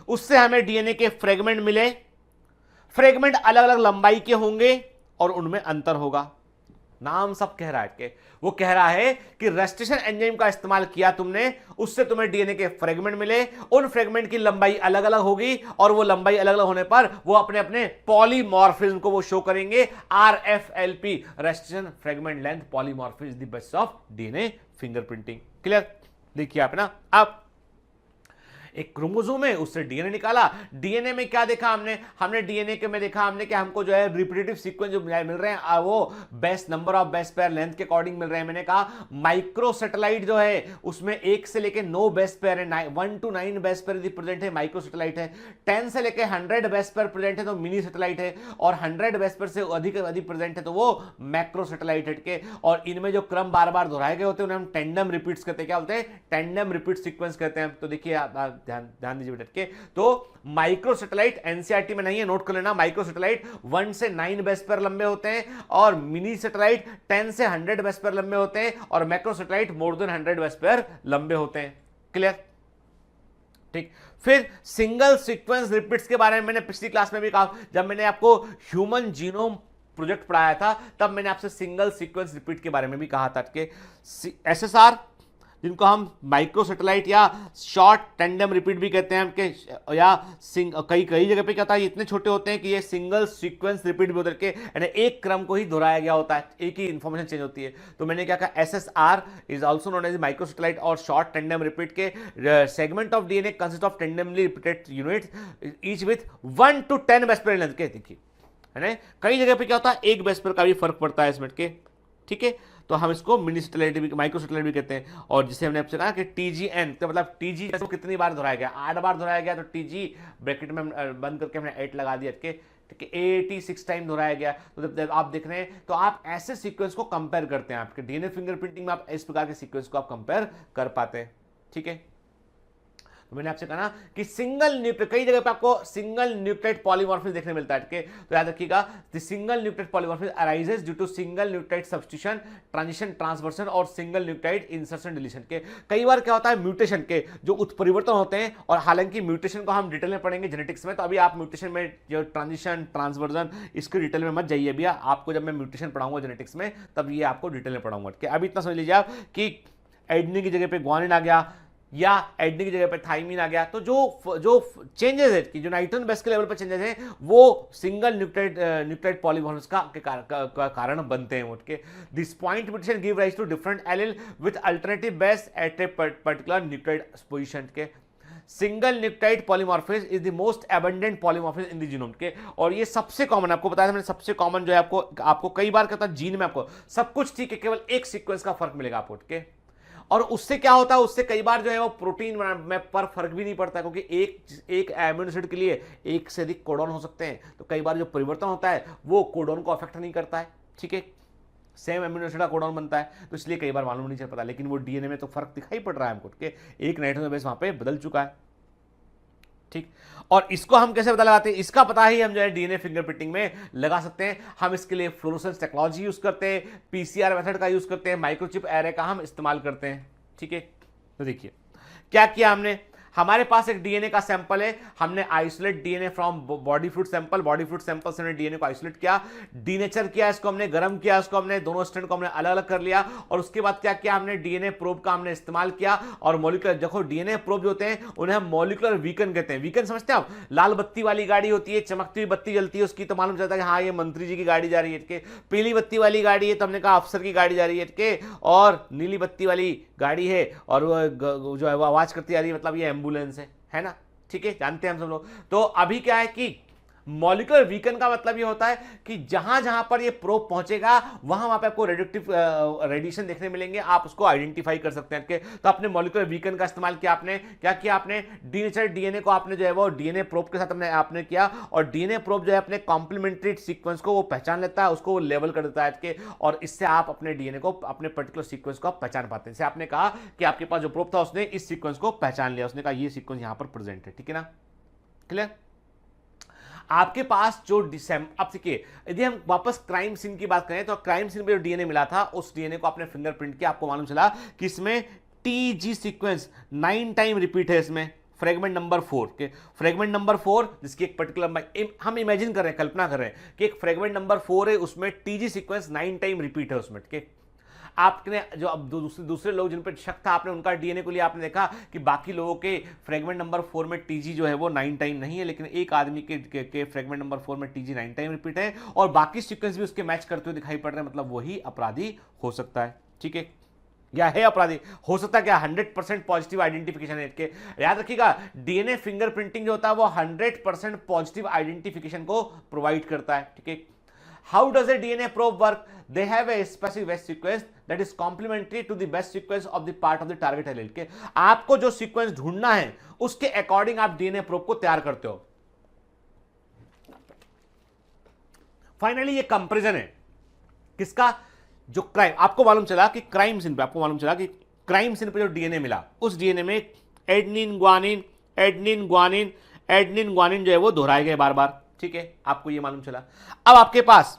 उससे हमें डीएनए के फ्रेगमेंट मिले। फ्रेगमेंट अलग अलग लंबाई के होंगे और उनमें अंतर होगा। नाम सब कह रहा है कि वो कह रहा है कि रेस्ट्रिक्शन एंजाइम का इस्तेमाल किया तुमने, उससे तुम्हें डीएनए के फ्रेगमेंट मिले। उन फ्रेगमेंट की लंबाई अलग अलग होगी और वो लंबाई अलग अलग होने पर वो अपने अपने पॉलीमॉर्फिज्म को वो शो करेंगे। RFLP, restriction fragment length polymorphism, the basis of DNA fingerprinting. Clear? देखिए आप ना, अब एक क्रोमोसोम है, उससे डीएनए निकाला। डीएनए में क्या देखा हमने डीएनए के में देखा हमने कि हमको जो है रिपीटेटिव सीक्वेंस जो मिल रहे हैं वो base number of base pair length के अकॉर्डिंग मिल रहे हैं। मैंने कहा माइक्रो सैटेलाइट जो है उसमें 1 से लेके 9 बेस पेयर है, 1 to 9 बेस पेयर प्रेजेंट है, माइक्रो सैटेलाइट है। 10 से लेके 100 बेस पेयर प्रेजेंट है तो मिनी सैटेलाइट है, और 100 बेस पेयर से अधिक प्रेजेंट है तो वो मैक्रो सैटेलाइट है के। और इनमें जो क्रम बार बार दोहराए गए होते हैं उन्हें हम टेंडम रिपीट्स कहते हैं। क्या बोलते हैं? टेंडम रिपीट सीक्वेंस कहते हैं। तो देखिए आप ध्यान दीजिए बेटा के। तो माइक्रो सैटेलाइट एनसीईआरटी में नहीं है, नोट कर लेना। माइक्रो सैटेलाइट 1 से 9 बेस पेयर लंबे होते हैं, और मिनी सैटेलाइट 10 से 100 बेस पेयर लंबे होते हैं, और macro satellite more than 100 base pair लंबे होते हैं। क्लियर? ठीक। फिर सिंगल सीक्वेंस रिपीट्स के बारे में मैंने पिछली क्लास में भी कहा, जब मैंने आपको ह्यूमन जीनोम प्रोजेक्ट पढ़ाया था तब मैंने आपसे सिंगल सीक्वेंस रिपीट के बारे में भी कहा था कि SSR, जिनको हम माइक्रो सैटेलाइट या शॉर्ट टेंडम रिपीट भी कहते हैं कि, या कई जगह पे क्या होता है, इतने छोटे होते हैं कि ये सिंगल सीक्वेंस रिपीट भी होकर के यानी एक क्रम को ही दोहराया गया होता है, एक ही इंफॉर्मेशन चेंज होती है। तो मैंने क्या कहा, SSR is also known as microsatellite और शॉर्ट टेंडम रिपीट के segment of DNA consist of tandemly repeated unit each with 1 to 10 base pair length के। देखिए है ना, कई जगह पे क्या होता है, एक बेस पेयर का भी फर्क पड़ता है इसमें के। ठीक है, तो हम इसको मिनी सैटेलाइट भी, माइक्रो सैटेलाइट भी कहते हैं। और जिसे हमने आपसे कहा कि TGN, तो मतलब TG जैसे कितनी बार दोहराया गया, 8 बार दोहराया गया, तो TG ब्रैकेट में बंद करके हमने 8 लगा दिया के। ठीक है, 86 टाइम दोहराया गया। तो जब आप देख रहे हैं तो आप ऐसे सीक्वेंस को कंपेयर करते हैं, आपके डीएनए फिंगरप्रिंटिंग में आप इस प्रकार के सीक्वेंस को आप कंपेयर कर पाते हैं। ठीक है, तो मैंने आपसे कहा ना कि सिंगल न्यूक्लियोटाइड, कई जगह पे आपको सिंगल न्यूक्लियोटाइड पॉलीमॉर्फिज्म देखने मिलता है। ठीक है, तो याद रखिएगा, the single nucleotide polymorphism arises due to single nucleotide substitution, transition, transversion और सिंगल न्यूक्लियोटाइड इंसर्शन डिलीशन के। कई बार क्या होता है, म्यूटेशन के जो उत्परिवर्तन होते हैं, और हालांकि म्यूटेशन को हम डिटेल में पढ़ेंगे जेनेटिक्स में, तो अभी आप म्यूटेशन में जो ट्रांजिशन, ट्रांसवर्जन, इसके डिटेल में मत जाइए भैया। आपको जब मैं म्यूटेशन पढ़ाऊंगा जेनेटिक्स में तब ये आपको डिटेल में पढ़ाऊंगा। अभी इतना समझ लीजिए आप कि एडेनिन की जगह पे ग्वानिन आ गया, या एडनिन की जगह पे थाइमिन आ गया, तो जो चेंजेस है कि जो नाइट्रोजन बेस के लेवल पर चेंजेस हैं वो सिंगल न्यूक्लियोटाइड पॉलीमॉर्फिज्म का कारण बनते हैं उठ के। This point mutation give rise to different allele with alternative base at a particular nucleotide position के। Single nucleotide polymorphism is the most abundant polymorphism in the genome के, और ये सबसे कॉमन, आपको बताया था मैंने, सबसे कॉमन जो है आपको कई बार कहता है जीन में आपको सब कुछ ठीक है, केवल एक सीक्वेंस का फर्क मिलेगा आपको उठ के। और उससे क्या होता है, उससे कई बार जो है वो प्रोटीन में पर फर्क भी नहीं पड़ता, क्योंकि एक एमिनो एसिड के लिए एक से अधिक कोडॉन हो सकते हैं, तो कई बार जो परिवर्तन होता है वो कोडॉन को अफेक्ट नहीं करता है, ठीक है। सेम एमिनो एसिड का कोडॉन बनता है, तो इसलिए कई बार मालूम नहीं चल पता, लेकिन वो डीएनए में तो फर्क दिखाई पड़ रहा है हमको कि एक नाइट्रोजन बेस वहां पे बदल चुका है, ठीक। और इसको हम कैसे पता लगाते हैं, इसका पता ही हम जो है डीएनए फिंगरप्रिंटिंग में लगा सकते हैं। हम इसके लिए फ्लोरोसेंस टेक्नोलॉजी यूज करते हैं, पीसीआर मेथड का यूज करते हैं, माइक्रोचिप एरे का हम इस्तेमाल करते हैं, ठीक है। तो देखिए क्या किया हमने, हमारे पास एक डीएनए का सैंपल है, हमने isolate DNA from body fluid sample, body fluid sample से हमने डीएनए को आइसोलेट किया, डीनेचर किया, इसको हमने गर्म किया, इसको हमने दोनों स्ट्रैंड को हमने अलग अलग कर लिया, और उसके बाद क्या किया हमने डीएनए प्रोब का हमने इस्तेमाल किया, और मॉलिक्यूलर, देखो डीएनए प्रोब जो होते हैं उन्हें हम मॉलिक्यूलर वीकन कहते हैं। वीकन समझते हैं आप, लाल बत्ती वाली गाड़ी होती है, चमकती हुई बत्ती जलती है, उसकी तो मालूम चलता है कि हाँ ये मंत्री जी की गाड़ी जा रही है के, पीली बत्ती वाली गाड़ी है तो हमने कहा अफसर की गाड़ी जा रही है के, और नीली बत्ती वाली गाड़ी है और वो जो है वो आवाज करती आ रही है, मतलब ये एम्बुलेंस है ना, ठीक है, जानते हैं हम सब लोग। तो अभी क्या है कि मॉलिक्यूलर वीकन का मतलब ये होता है कि जहां जहां पर ये प्रोब पहुंचेगा वहां पे आपको रेडिएटिव रेडिएशन देखने मिलेंगे, आप उसको आइडेंटिफाई कर सकते हैं। तो आपने मॉलिक्यूलर वीकन का इस्तेमाल किया, आपने क्या किया, आपने डीनेचर डीएनए को आपने जो है वो डीएनए प्रोब के साथ आपने किया, और डीएनए प्रोब जो है अपने कॉम्प्लीमेंट्री सीक्वेंस को वो पहचान लेता है, उसको वो लेवल कर देता है, और इससे आप अपने डीएनए को, अपने पर्टिकुलर सीक्वेंस को आप पहचान पाते हैं। जैसे आपने कहा कि आपके पास जो प्रोब था उसने इस सीक्वेंस को पहचान लिया, उसने कहा ये सीक्वेंस यहां पर प्रेजेंट है, ठीक है ना, क्लियर। आपके पास जो अब देखिए, यदि हम वापस क्राइम सीन की बात करें तो क्राइम सीन पे जो डीएनए मिला था उस डीएनए को आपने फिंगरप्रिंट किया, आपको मालूम चला कि इसमें टीजी सीक्वेंस 9 टाइम रिपीट है, इसमें फ्रेगमेंट नंबर 4 के, फ्रेगमेंट नंबर 4 जिसकी एक पर्टिकुलर हम इमेजिन कर रहे हैं, कल्पना कर रहे हैं कि एक फ्रेगमेंट नंबर 4 है, उसमें टीजी सीक्वेंस 9 टाइम रिपीट है उसमें, ठीक है। आपने जो अब दूसरे लोग जिन पर शक था, आपने उनका डीएनए को लिया, आपने देखा कि बाकी लोगों के फ्रेगमेंट नंबर 4 में टीजी जो है वो 9 टाइम नहीं है, लेकिन एक आदमी के फ्रेगमेंट नंबर 4 में टीजी 9 टाइम रिपीट है, और बाकी सीक्वेंस भी उसके मैच करते हुए दिखाई पड़ रहे हैं, मतलब वही अपराधी हो सकता है, ठीक है, या है अपराधी हो सकता है क्या, 100% पॉजिटिव आइडेंटिफिकेशन है इसके। याद रखिएगा डीएनए फिंगरप्रिंटिंग जो होता है वो 100% पॉजिटिव आइडेंटिफिकेशन को प्रोवाइड करता है, ठीक है। How does a DNA probe work? They have a specific best sequence that is complementary to the best sequence of the part of the target allele के, आपको जो सीक्वेंस ढूंढना है उसके अकॉर्डिंग आप डीएनए प्रोब को तैयार करते हो। फाइनली ये कंपैरिजन है किसका, जो क्राइम, आपको मालूम चला कि क्राइम सीन पे, आपको मालूम चला कि क्राइम सीन पे जो डीएनए मिला उस डीएनए में adenine guanine adenine guanine adenine guanine जो है वो दोहराए गए बार बार, ठीक है, आपको ये मालूम चला। अब आपके पास,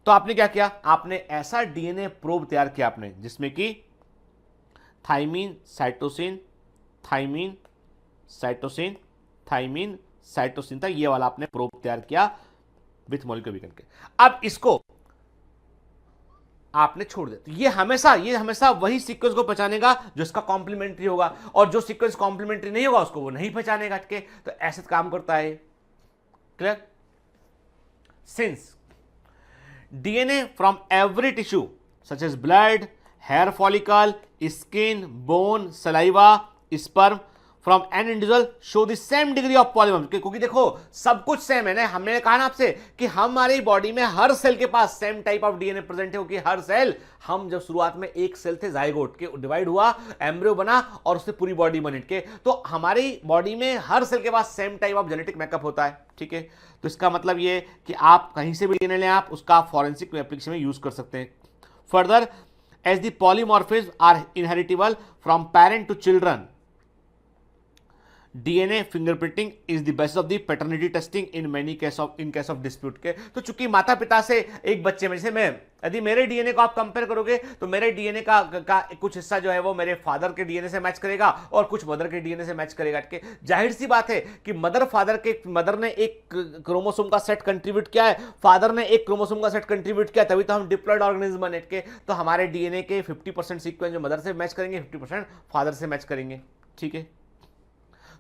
तो आपने क्या किया, आपने ऐसा डीएनए प्रोब तैयार किया आपने जिसमें कि thymine cytosine thymine cytosine thymine cytosine था, ये वाला आपने प्रोब तैयार किया विथ मॉलिक्यूलर वीकन के। अब इसको आपने छोड़ दिया, तो ये हमेशा वही सीक्वेंस को पहचानेगा जो इसका कॉम्प्लीमेंट्री होगा, और जो सीक्वेंस कॉम्प्लीमेंट्री नहीं होगा उसको वो नहीं पहचानेगा, ठीक है। तो ऐसे काम करता है, clear. Since DNA from every tissue such as blood, hair follicle, skin, bone, saliva, sperm from an individual show the same degree of polymorphism, क्योंकि देखो सब कुछ सेम है ना, हमने कहा ना आपसे कि हमारी बॉडी में हर सेल के पास same type of DNA present है, क्योंकि हर सेल, हम जब शुरुआत में एक सेल थे जाइगोट के, डिवाइड हुआ, एम्ब्रियो बना और उससे पूरी बॉडी बनी के, तो हमारी बॉडी में हर सेल के पास same type of genetic makeup होता है, ठीक है। तो इसका मतलब ये कि आप कहीं से भी डीएनए लें, आप उसका फॉरेंसिक एप्लीकेशन में यूज कर सकते हैं। Further, as the polymorphism are inheritable from parent to children, DNA fingerprinting is the basis of the paternity testing in many case of dispute के। तो चूंकि माता पिता से एक बच्चे में, जैसे मैं, यदि मेरे डीएनए को आप कंपेयर करोगे तो मेरे डीएनए का कुछ हिस्सा जो है वो मेरे फादर के डीएनए से मैच करेगा और कुछ मदर के डीएनए से मैच करेगा, के जाहिर सी बात है कि मदर ने एक क्रोमोसोम का सेट कंट्रीब्यूट किया है, फादर ने एक क्रोमोसोम का सेट कंट्रीब्यूट किया, तभी तो हम डिप्लॉयड ऑर्गेनिज्म बने के। तो हमारे डीएनए के 50% सीक्वेंस जो मदर से मैच करेंगे, 50% फादर से मैच करेंगे, ठीक है।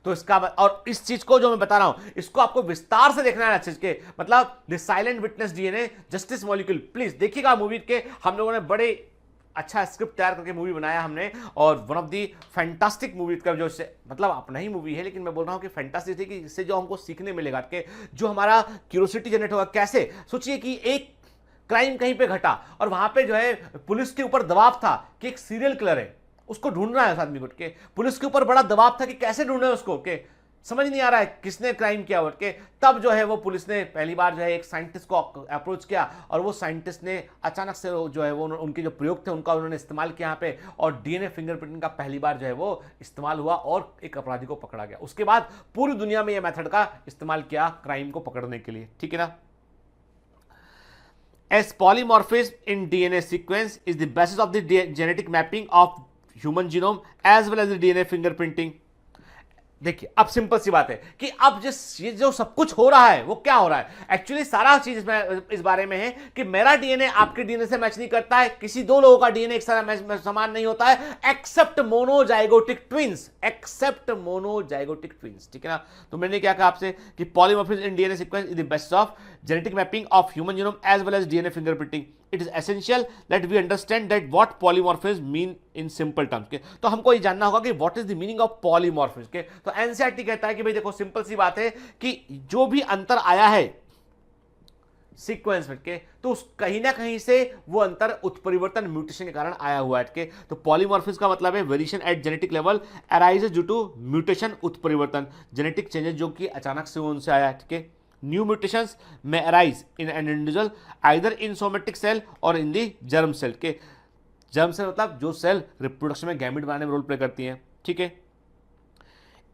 तो इसका और इस चीज को जो मैं बता रहा हूं इसको आपको विस्तार से देखना है अच्छे के, मतलब the silent witness DNA justice molecule, please देखिएगा मूवी के। हम लोगों ने बड़े अच्छा स्क्रिप्ट तैयार करके मूवी बनाया हमने, और one of the fantastic movie का जो मतलब अपना ही मूवी है, लेकिन मैं बोल रहा हूं कि फैंटास्टिक थी कि इससे जो हमको सीखने मिलेगा कि जो हमारा क्यूरियोसिटी जनरेट होगा कैसे। सोचिए कि एक क्राइम कहीं पे घटा और वहां पे जो है पुलिस के ऊपर दबाव था कि एक सीरियल किलर है, उसको ढूंढना है उस आदमी को के। पुलिस के ऊपर बड़ा दबाव था कि कैसे ढूंढे उसको, के समझ नहीं आ रहा है किसने क्राइम किया और के। तब जो है वो पुलिस ने पहली बार जो है एक साइंटिस्ट को अप्रोच किया, और वो साइंटिस्ट ने अचानक से जो है वो उनके जो प्रयोग थे उनका उन्होंने इस्तेमाल किया यहाँ पे, और डीएनए फिंगरप्रिंटिंग का पहली बार जो है वो इस्तेमाल हुआ और एक अपराधी को पकड़ा गया। उसके बाद पूरी दुनिया में यह मेथड का इस्तेमाल किया क्राइम को पकड़ने के लिए, ठीक है ना। As polymorphism in DNA sequence is the basis of the genetic mapping of human genome as well as the DNA fingerprinting. देखिए अब सिंपल सी बात है कि अब ये जो सब कुछ हो रहा है वो क्या हो रहा है, एक्चुअली सारा चीज इसमें इस बारे में है कि मेरा डीएनए आपके डीएनए से मैच नहीं करता है, किसी दो लोगों का डीएनए एक साथ समान नहीं होता है, except monozygotic twins, except monozygotic twins, ठीक है ना। तो मैंने क्या कहा आपसे कि polymorphism in DNA sequence is the basis of genetic mapping of human genome as well as DNA fingerprinting. It is essential that we understand that what polymorphism mean in simple terms. के तो हमको ये जानना होगा कि what is the meaning of polymorphism. के तो NCERT कहता है कि भाई देखो सिंपल सी बात है कि जो भी अंतर आया है सीक्वेंस में के, तो कहीं ना कहीं से वो अंतर उत्परिवर्तन म्यूटेशन के कारण आया हुआ है के। तो पॉलीमॉर्फिज्म का मतलब है variation at genetic level arises due to mutation, उत्परिवर्तन, जेनेटिक चेंजेस जो कि अचानक से उनसे आया है, ठीक है। New mutations may arise in an individual either in somatic cell or in the germ cell. के germ cell मतलब जो सेल रिप्रोडक्शन में गैमेट बनाने में रोल प्ले करती हैं, ठीक है।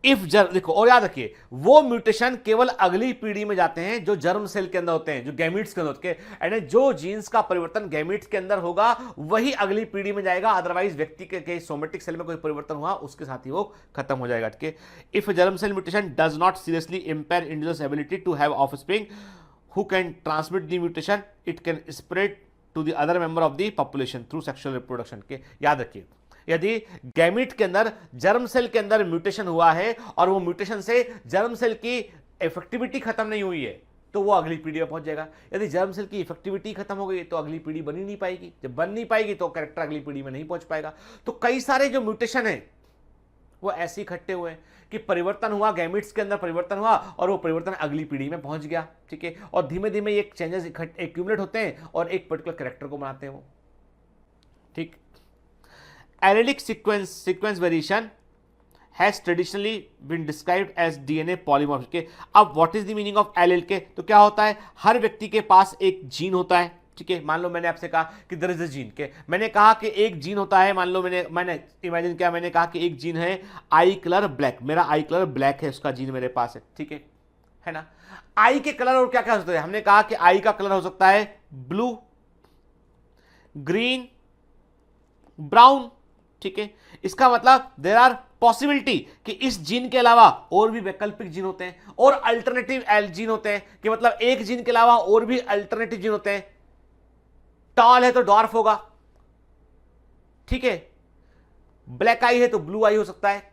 इफ देखो और याद रखिए वो म्यूटेशन केवल अगली पीढ़ी में जाते हैं जो जर्म सेल के अंदर होते हैं, जो गैमीट्स के अंदर होते हैं, यानी जो जीन्स का परिवर्तन गैमीट्स के अंदर होगा वही अगली पीढ़ी में जाएगा, अदरवाइज व्यक्ति के सोमेटिक सेल में कोई परिवर्तन हुआ उसके साथ ही वो खत्म हो जाएगा, ठीक है। If germ cell mutation does not seriously impair individuals ability to have offspring who can transmit the mutation, it can spread to the other member of the population through sexual reproduction. के याद रखिए यदि gamete के अंदर germ cell के अंदर mutation हुआ है और वो म्यूटेशन से जर्म सेल की इफेक्टिविटी खत्म नहीं हुई है तो वो अगली पीढ़ी में पहुंच जाएगा। यदि जर्म सेल की इफेक्टिविटी खत्म हो गई तो अगली पीढ़ी बन ही नहीं पाएगी, जब बन नहीं पाएगी तो कैरेक्टर अगली पीढ़ी में नहीं पहुंच पाएगा। तो कई सारे जो म्यूटेशन है वो ऐसे इकट्ठे हुए हैं कि परिवर्तन हुआ, गैमीट्स के अंदर परिवर्तन हुआ और वो परिवर्तन अगली पीढ़ी में पहुंच गया, ठीक है। और धीमे धीमे ये चेंजेस एक्यूमुलेट होते हैं और एक पर्टिकुलर कैरेक्टर को बनाते हैं वो, ठीक। Allelic sequence variation has traditionally been described as DNA polymorphism. के अब what is the meaning of allele के, तो क्या होता है, हर व्यक्ति के पास एक जीन होता है, ठीक है। मान लो मैंने आपसे कहा कि there is a gene के, मैंने कहा कि एक जीन होता है, मान लो मैंने इमेजिन किया, मैंने कहा कि एक जीन है आई कलर ब्लैक, मेरा आई कलर ब्लैक है, उसका जीन मेरे पास है, ठीक है ना। आई के कलर और क्या क्या हो सकते हैं, हमने कहा कि आई का कलर हो सकता है ब्लू, ग्रीन, ब्राउन, ठीक है। इसका मतलब देयर आर पॉसिबिलिटी कि इस जीन के अलावा और भी वैकल्पिक जीन होते हैं और अल्टरनेटिव जीन होते हैं, कि मतलब एक जीन के अलावा और भी अल्टरनेटिव जीन होते हैं। टॉल है तो डॉर्फ होगा, ठीक है। ब्लैक आई है तो ब्लू आई हो सकता है,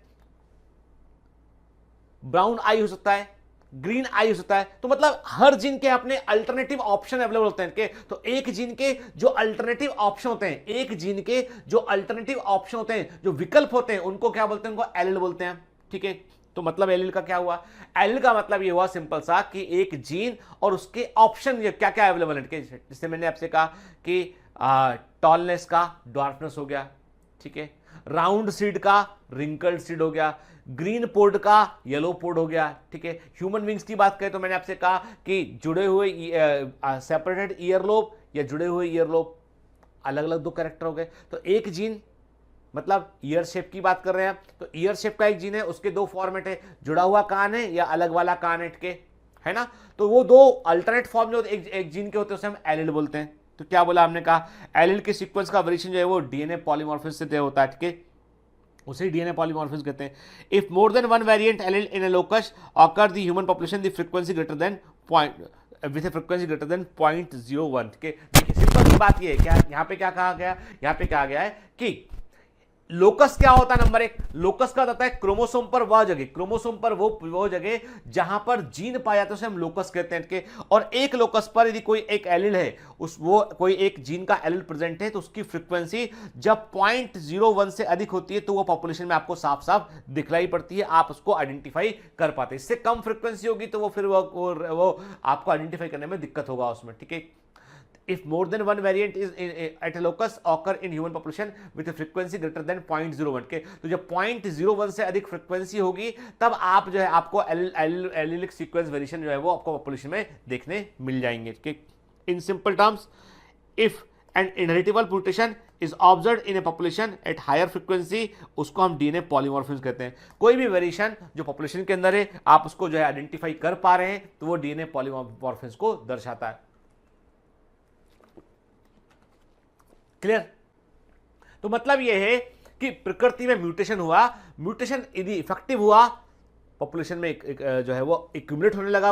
ब्राउन आई हो सकता है, ग्रीन आई हो सकता है। तो मतलब हर जीन के अपने अल्टरनेटिव ऑप्शन अवेलेबल होते हैं के। तो एक जीन के जो अल्टरनेटिव ऑप्शन होते हैं, एक जीन के जो अल्टरनेटिव ऑप्शन होते हैं, जो विकल्प होते हैं, उनको क्या बोलते हैं, उनको एलील बोलते हैं, ठीक है। तो मतलब एलील का क्या हुआ, एलील का मतलब ये हुआ सिंपल सा कि एक जीन और उसके ऑप्शन क्या क्या अवेलेबल है, जैसे मैंने आपसे कहा कि टॉलनेस का ड्वार्फनेस हो गया, ठीक है। राउंड सीड का रिंकल्ड सीड हो गया, ग्रीन पोड का येलो पोड हो गया, ठीक है। ह्यूमन विंग्स की बात करें तो मैंने आपसे कहा कि जुड़े हुए सेपरेटेड ईयरलोब या जुड़े हुए ईयरलोब, अलग अलग दो कैरेक्टर हो गए। तो एक जीन मतलब ईयर शेप की बात कर रहे हैं, तो ईयर शेप का एक जीन है, उसके दो फॉर्मेट है, जुड़ा हुआ कान है या अलग वाला कान है ना। तो वो दो अल्टरनेट फॉर्म जो एक जीन के होते हैं उसे हम एलील बोलते हैं। तो क्या बोला हमने कहा, एलील के सीक्वेंस का वेरिएशन जो है वो डीएनए पॉलीमॉर्फिज्म से तय होता है, ठीक है, उसे डीएनए पॉलीमॉर्फिज्म कहते हैं। If more than one variant allele in a locus occur the human population the frequency greater than with A frequency greater than 0.01, ठीक है। देखिए सिंपल सी बात ये है, क्या यहाँ पे क्या कहा गया, यहाँ पे कहा गया है कि लोकस क्या होता है? नंबर एक, लोकस का होता है क्रोमोसोम पर वह जगह, क्रोमोसोम पर वो जगह जहां पर जीन पाया जाता है उसे हम लोकस कहते हैं के। और एक लोकस पर यदि कोई एक एलील है, वो कोई एक जीन का एलील प्रेजेंट है, तो उसकी फ्रीक्वेंसी जब 0.01 से अधिक होती है तो वो पॉपुलेशन में आपको साफ साफ दिखलाई पड़ती है, आप उसको आइडेंटिफाई कर पाते हैं। इससे कम फ्रीक्वेंसी होगी तो वो फिर वो आपको आइडेंटिफाई करने में दिक्कत होगा उसमें, ठीक है। If more than one variant is at a locus occur in human population with a frequency greater than 0.01 के, तो जब 0.01 से अधिक फ्रीक्वेंसी होगी तब आप जो है आपको एलिलिक सीक्वेंस वेरिएशन जो है वो आपको पॉपुलेशन में देखने मिल जाएंगे, ठीक। In simple terms, if an inheritable mutation is observed in a population at higher frequency, उसको हम डीएनए पॉलीमॉर्फिज्म कहते हैं। कोई भी वेरिएशन जो पॉपुलेशन के अंदर है आप उसको जो है आइडेंटिफाई कर पा रहे हैं तो वो डीएनए पॉलीमॉर्फिज्म को दर्शाता है। क्लियर? तो मतलब यह है कि प्रकृति में म्यूटेशन हुआ, म्यूटेशन यदि इफेक्टिव हुआ, पॉपुलेशन में एक जो है वो एक्यूमुलेट होने लगा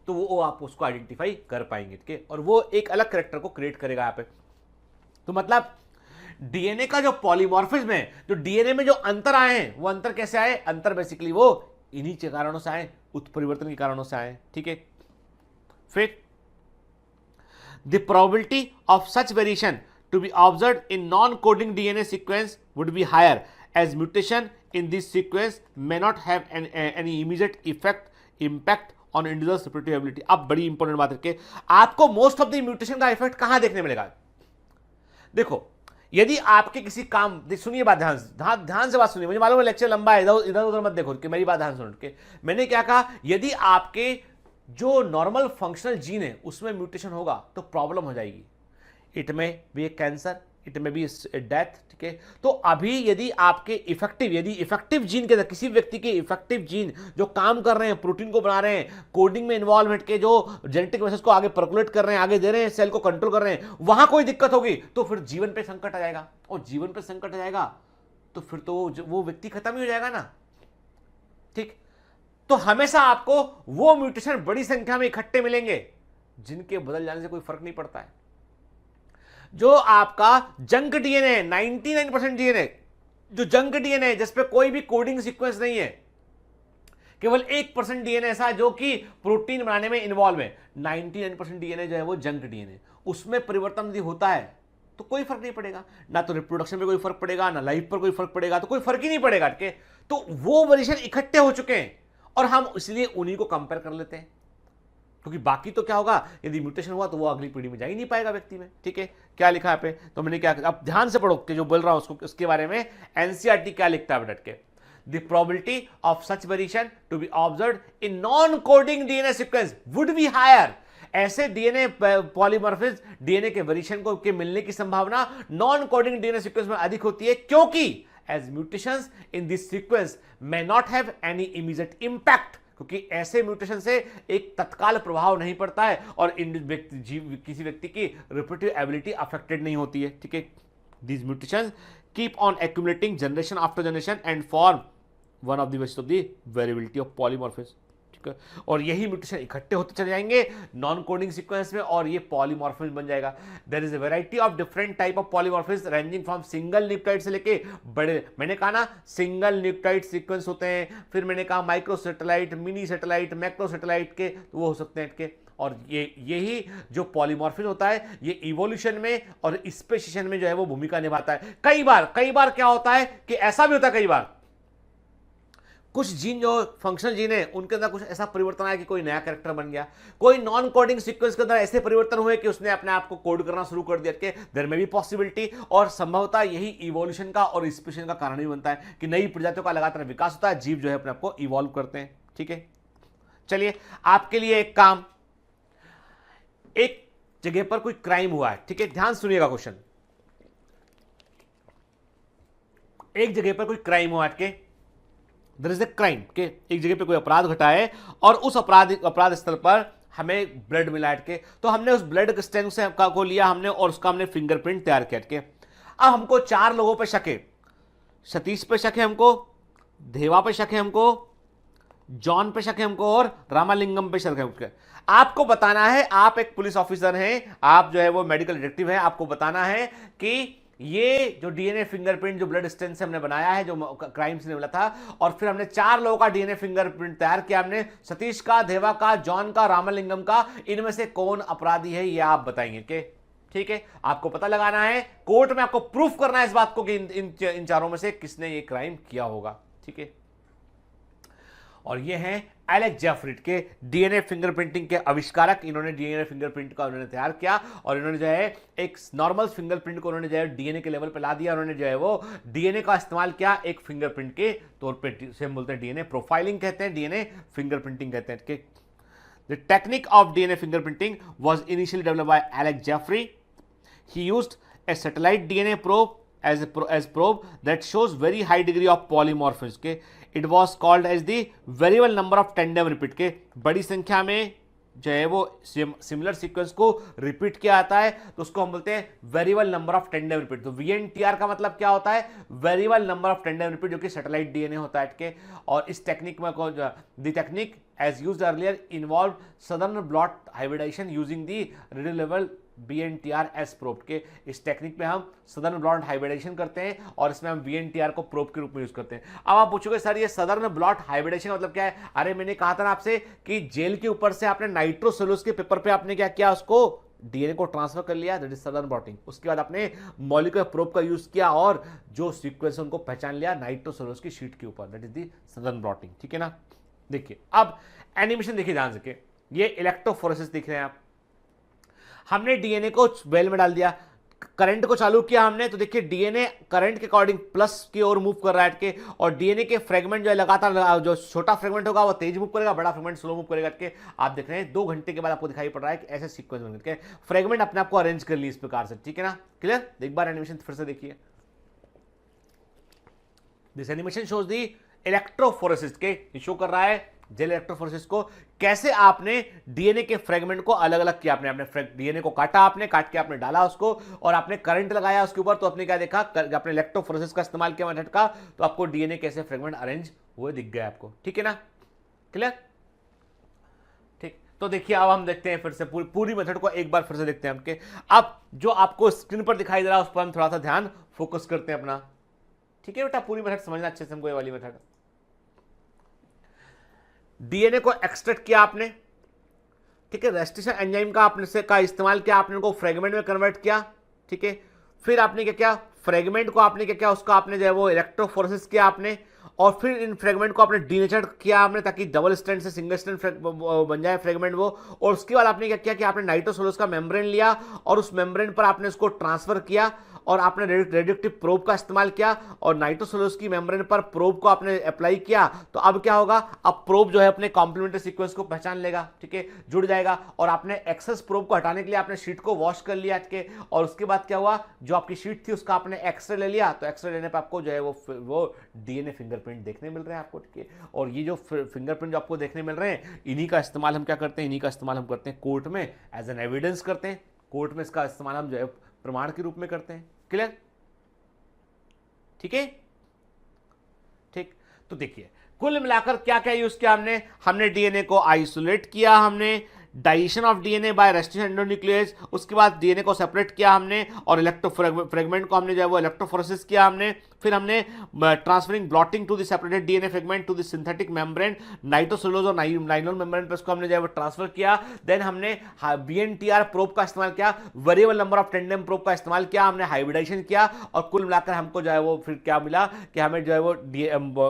तो वो आप उसको आइडेंटिफाई कर पाएंगे, ठीक है। और वो एक अलग कैरेक्टर को क्रिएट करेगा यहाँ पे। तो मतलब डीएनए का जो पॉलीमॉर्फिज्म है, जो डीएनए में जो अंतर आए हैं, वो अंतर कैसे आए? अंतर बेसिकली वो इन्हीं के कारणों से आए, उत्परिवर्तन के कारणों से आए, ठीक है। फिर the probability of such variation to be observed in non-coding DNA sequence would be higher, as mutation in this sequence may not have any immediate impact on individual's reproductive ability। अब बड़ी इंपॉर्टेंट बात है कि आपको most of the mutation का effect कहां देखने मिलेगा? देखो, यदि आपके किसी काम, सुनिए बात ध्यान से बात सुनिए, मुझे मालूम है लेक्चर लंबा है, इधर उधर मत देखो कि मेरी बात ध्यान सुन के। मैंने क्या कहा? यदि आपके जो नॉर्मल फंक्शनल जीन है उसमें म्यूटेशन होगा तो प्रॉब्लम हो जाएगी। इट में भी एक कैंसर, इट में भी डेथ, ठीक है। तो अभी यदि आपके इफेक्टिव जीन के अंदर किसी व्यक्ति के इफेक्टिव जीन जो काम कर रहे हैं, प्रोटीन को बना रहे हैं, कोडिंग में इन्वॉल्व के, जो जेनेटिक मैसेज को आगे पर्कुलेट कर रहे हैं, आगे दे रहे हैं, सेल को कंट्रोल कर रहे हैं, वहां कोई दिक्कत होगी तो फिर जीवन पे संकट आ जाएगा। और जीवन पे संकट आ जाएगा तो फिर तो वो व्यक्ति खत्म ही हो जाएगा ना, ठीक। तो हमेशा आपको वो म्यूटेशन बड़ी संख्या में इकट्ठे मिलेंगे जिनके बदल जाने से कोई फर्क नहीं पड़ता है। जो आपका जंक डीएनए, 99% डीएनए जो जंक डीएनए है, जिसपे कोई भी कोडिंग सीक्वेंस नहीं है, केवल 1% डीएनए ऐसा है जो कि प्रोटीन बनाने में इन्वॉल्व है। 99% डीएनए जो है वो जंक डीएनए, उसमें परिवर्तन यदि होता है तो कोई फर्क नहीं पड़ेगा, ना तो रिप्रोडक्शन पे कोई फर्क पड़ेगा, ना लाइफ पर कोई फर्क पड़ेगा, तो कोई फर्क ही नहीं पड़ेगा, ठीक है। तो वो वेरिएशन इकट्ठे हो चुके हैं और हम इसलिए उन्हीं को कंपेयर कर लेते हैं, क्योंकि बाकी तो क्या होगा, यदि म्यूटेशन हुआ तो वो अगली पीढ़ी में जा ही नहीं पाएगा व्यक्ति में, ठीक है। क्या लिखा है पे? तो मैंने क्या, अब ध्यान से पढ़ो कि जो बोल रहा हूं उसको, उसके बारे में एनसीईआरटी क्या लिखता है बैठ के। The probability of such variation to be observed in non coding DNA sequence would be higher. ऐसे डीएनए पॉलीमॉर्फिज्म डीएनए के वेरिएशन को के मिलने की संभावना नॉन कोडिंग डीएनए सीक्वेंस में अधिक होती है, क्योंकि as mutations in this sequence may not have any immediate impact, क्योंकि ऐसे म्यूटेशन से एक तत्काल प्रभाव नहीं पड़ता है और किसी व्यक्ति की रिप्रोडक्टिव एबिलिटी अफेक्टेड नहीं होती है, ठीक है। These mutations keep on accumulating generation after generation and form one of the basis of the variability of polymorphism, ठीक है। और यही म्यूटेशन इकट्ठे होते चले जाएंगे नॉन कोडिंग सीक्वेंस में और ये पॉलीमॉर्फिज्म बन जाएगा। There is a variety of different type of polymorphism ranging from single nucleotide से लेके बड़े, मैंने कहा ना सिंगल न्यूक्लियोटाइड सीक्वेंस होते हैं, फिर मैंने कहा micro satellite, mini satellite, macro satellite के, तो वो हो सकते हैं, ठीक है। और यही जो पॉलीमॉर्फिज्म होता है ये इवोल्यूशन में और स्पेसिएशन में जो है वो भूमिका निभाता है। कई बार क्या होता है कि ऐसा भी होता है, कई बार कुछ जीन जो फंक्शनल जीन है उनके अंदर कुछ ऐसा परिवर्तन आया कि कोई नया कैरेक्टर बन गया, कोई नॉन कोडिंग सीक्वेंस के अंदर ऐसे परिवर्तन हुए कि उसने अपने आप को कोड करना शुरू कर दिया, कि देयर में भी पॉसिबिलिटी, और संभवतः यही इवोल्यूशन का और स्पेसिएशन का कारण भी बनता है कि नई प्रजातियों का लगातार विकास होता है, जीव जो है अपने आप को इवॉल्व करते हैं, ठीक है। चलिए आपके लिए एक काम, एक जगह पर कोई क्राइम हुआ है, ठीक है, ध्यान सुनिएगा क्वेश्चन। एक जगह पर कोई क्राइम हुआ है, देयर इज अ क्राइम के, एक जगह पे कोई अपराध घटा है और उस अपराध स्थल पर हमें ब्लड मिला के, तो हमने उस ब्लड स्टेन से को लिया हमने और उसका हमने फिंगरप्रिंट तैयार किया के। अब हमको 4 लोगों पे शक है, सतीश पे शक है हमको, देवा पे शक है हमको, जॉन पे शक है हमको और रामालिंगम पे शक है हमको। आपको बताना है, आप एक पुलिस ऑफिसर हैं, आप जो है वो मेडिकल डिटेक्टिव है, आपको बताना है कि ये जो डीएनए फिंगरप्रिंट जो ब्लड स्टेन से हमने बनाया है, जो क्राइम से मिला था, और फिर हमने 4 लोगों का डीएनए फिंगरप्रिंट तैयार किया हमने, सतीश का, देवा का, जॉन का, रामलिंगम का। इनमें से कौन अपराधी है ये आप बताएंगे के, ठीक है? आपको पता लगाना है, कोर्ट में आपको प्रूफ करना है इस बात को कि इन चारों में से किसने ये क्राइम किया होगा, ठीक है? और ये हैं एलेक्स जेफरिट के डीएनए फिंगरप्रिंटिंग के आविष्कारक। इन्होंने डीएनए फिंगरप्रिंट का उन्होंने तैयार किया और इन्होंने जो है एक नॉर्मल फिंगरप्रिंट को उन्होंने जो है डीएनए के लेवल पे ला दिया। उन्होंने जो है वो डीएनए का इस्तेमाल किया एक फिंगरप्रिंट के तौर पे, से हम बोलते हैं डीएनए प्रोफाइलिंग कहते हैं, डीएनए फिंगरप्रिंटिंग कहते हैं कि the technique of DNA fingerprinting was initially developed by Alex Jeffrey. He used a satellite DNA probe as probe that shows very high degree of polymorphism के. It was called as the variable number of tandem repeat के. बड़ी संख्या में जो है वो similar sequence को repeat किया आता है तो उसको हम बोलते हैं variable number of tandem repeat. तो VNTR का मतलब क्या होता है? Variable number of tandem repeat, जो कि सैटेलाइट डीएनए होता है के। और इस टेक्निक में the technique as used earlier involved southern blot hybridization using the radio level VNTR as probe के। इस टेक्निक में हम सदर्न ब्लॉट हाइब्रिडेशन करते हैं और इसमें हम VNTR को प्रोब के रूप में यूज करते हैं। अब आप पूछोगे सर ये सदर्न ब्लॉट हाइब्रिडेशन मतलब क्या है? अरे मैंने कहा था ना आपसे कि जेल के ऊपर से आपने नाइट्रोसेलुलोज के पेपर पे आपने क्या किया, उसको डीएनए को ट्रांसफर कर लिया, दैट इज सदर्न ब्लॉटिंग। उसके बाद आपने मॉलिक्यूलर प्रोब का यूज किया और जो सीक्वेंस उनको पहचान लिया नाइट्रोसेलुलोज की शीट के ऊपर, that is the southern blotting, ठीक है ना? देखिए अब एनिमेशन देखिए ध्यान से, ये इलेक्ट्रोफोरेसिस दिख रहे हैं आप। हमने डीएनए को वेल में डाल दिया, करंट को चालू किया हमने, तो देखिए डीएनए करंट के अकॉर्डिंग प्लस की ओर मूव कर रहा है के, और डीएनए के फ्रेगमेंट जो है लगातार, जो छोटा फ्रेगमेंट होगा वो तेज मूव करेगा, बड़ा फ्रेगमेंट स्लो मूव करेगा के। आप देख रहे हैं 2 घंटे के बाद आपको दिखाई पड़ रहा है कि ऐसे सीक्वेंस बन के फ्रेगमेंट अपने आप को अरेंज कर ली इस प्रकार से, ठीक है ना? क्लियर? एक बार एनिमेशन फिर से देखिए। This animation shows the electrophoresis के, शो कर रहा है जेल इलेक्ट्रोफोरेसिस को, कैसे आपने डीएनए के फ्रेगमेंट को अलग अलग किया। आपने डीएनए को काटा, आपने काट के आपने डाला उसको और आपने करंट लगाया उसके ऊपर, तो आपने क्या देखा, आपने इलेक्ट्रोफोरेसिस का इस्तेमाल किया मेथड का, तो आपको डीएनए कैसे फ्रेगमेंट अरेंज हुए दिख गए आपको, ठीक है ना? क्लियर? ठीक, तो देखिए अब हम देखते हैं फिर से पूरी मेथड को एक बार फिर से देखते हैं आपके। अब जो आपको स्क्रीन पर दिखाई दे रहा है उस पर हम थोड़ा सा ध्यान फोकस करते हैं अपना, ठीक है बेटा? पूरी मेथड समझना अच्छे से हमको, ये वाली मेथड। डीएनए को एक्सट्रैक्ट किया आपने, ठीक है, रेस्टिशन एंजाइम का आपने से का इस्तेमाल किया, आपने उनको फ्रेगमेंट में कन्वर्ट किया, ठीक है। फिर आपने क्या किया, फ्रेगमेंट को आपने क्या किया, उसको आपने जो है वो इलेक्ट्रोफोरेसिस किया आपने, और फिर इन फ्रेगमेंट को आपने डीनेचर्ड किया आपने ताकि डबल स्ट्रैंड से सिंगल स्ट्रैंड बन जाए फ्रेगमेंट वो। और उसके बाद आपने क्या किया कि आपने नाइट्रोसेलुलोज का मेम्ब्रेन लिया और उस मेम्ब्रेन पर आपने उसको ट्रांसफर किया और आपने रेडियोएक्टिव प्रोब का इस्तेमाल किया और नाइट्रोसेलुलोज की मेम्ब्रेन पर प्रोब को आपने अप्लाई किया। तो अब क्या होगा, अब प्रोब जो है अपने कॉम्प्लीमेंट्री सीक्वेंस को पहचान लेगा, ठीक है, जुड़ जाएगा। और आपने एक्सेस प्रोब को हटाने के लिए आपने शीट को वॉश कर लिया, ठीक है। और उसके बाद क्या हुआ, जो आपकी शीट थी उसका आपने एक्सरे ले लिया, तो एक्सरे लेने पर आपको जो है वो डीएनए फिंगरप्रिंट देखने मिल रहे हैं आपको, ठीक है। और ये जो फिंगरप्रिंट जो आपको देखने मिल रहे हैं, इन्हीं का इस्तेमाल हम क्या करते हैं, इन्हीं का इस्तेमाल हम करते हैं कोर्ट में एज एन एविडेंस करते हैं। कोर्ट में इसका इस्तेमाल हम जो है प्रमाण के रूप में करते हैं। क्लियर, ठीक है, ठीक। तो देखिए कुल मिलाकर क्या क्या यूज किया हमने डीएनए को आइसोलेट किया, हमने digestion of DNA by restriction endonuclease, उसके बाद डीएनए को सेपरेट किया हमने और इलेक्ट्रो फ्रेगमेंट को हमने जो है वो इलेक्ट्रोफोरेसिस किया हमने। फिर हमने transferring blotting to the separated DNA fragment to the synthetic membrane, nitrocellulose और नाइलोन मेम्ब्रेन पर इसको हमने जो है वो ट्रांसफर किया। देन हमने बीएनटीआर प्रोब का इस्तेमाल किया, variable number of tandem probe का इस्तेमाल किया, हमने हाइब्रिडाइजेशन किया और कुल मिलाकर हमको जो है वो फिर क्या मिला कि हमें जो है वो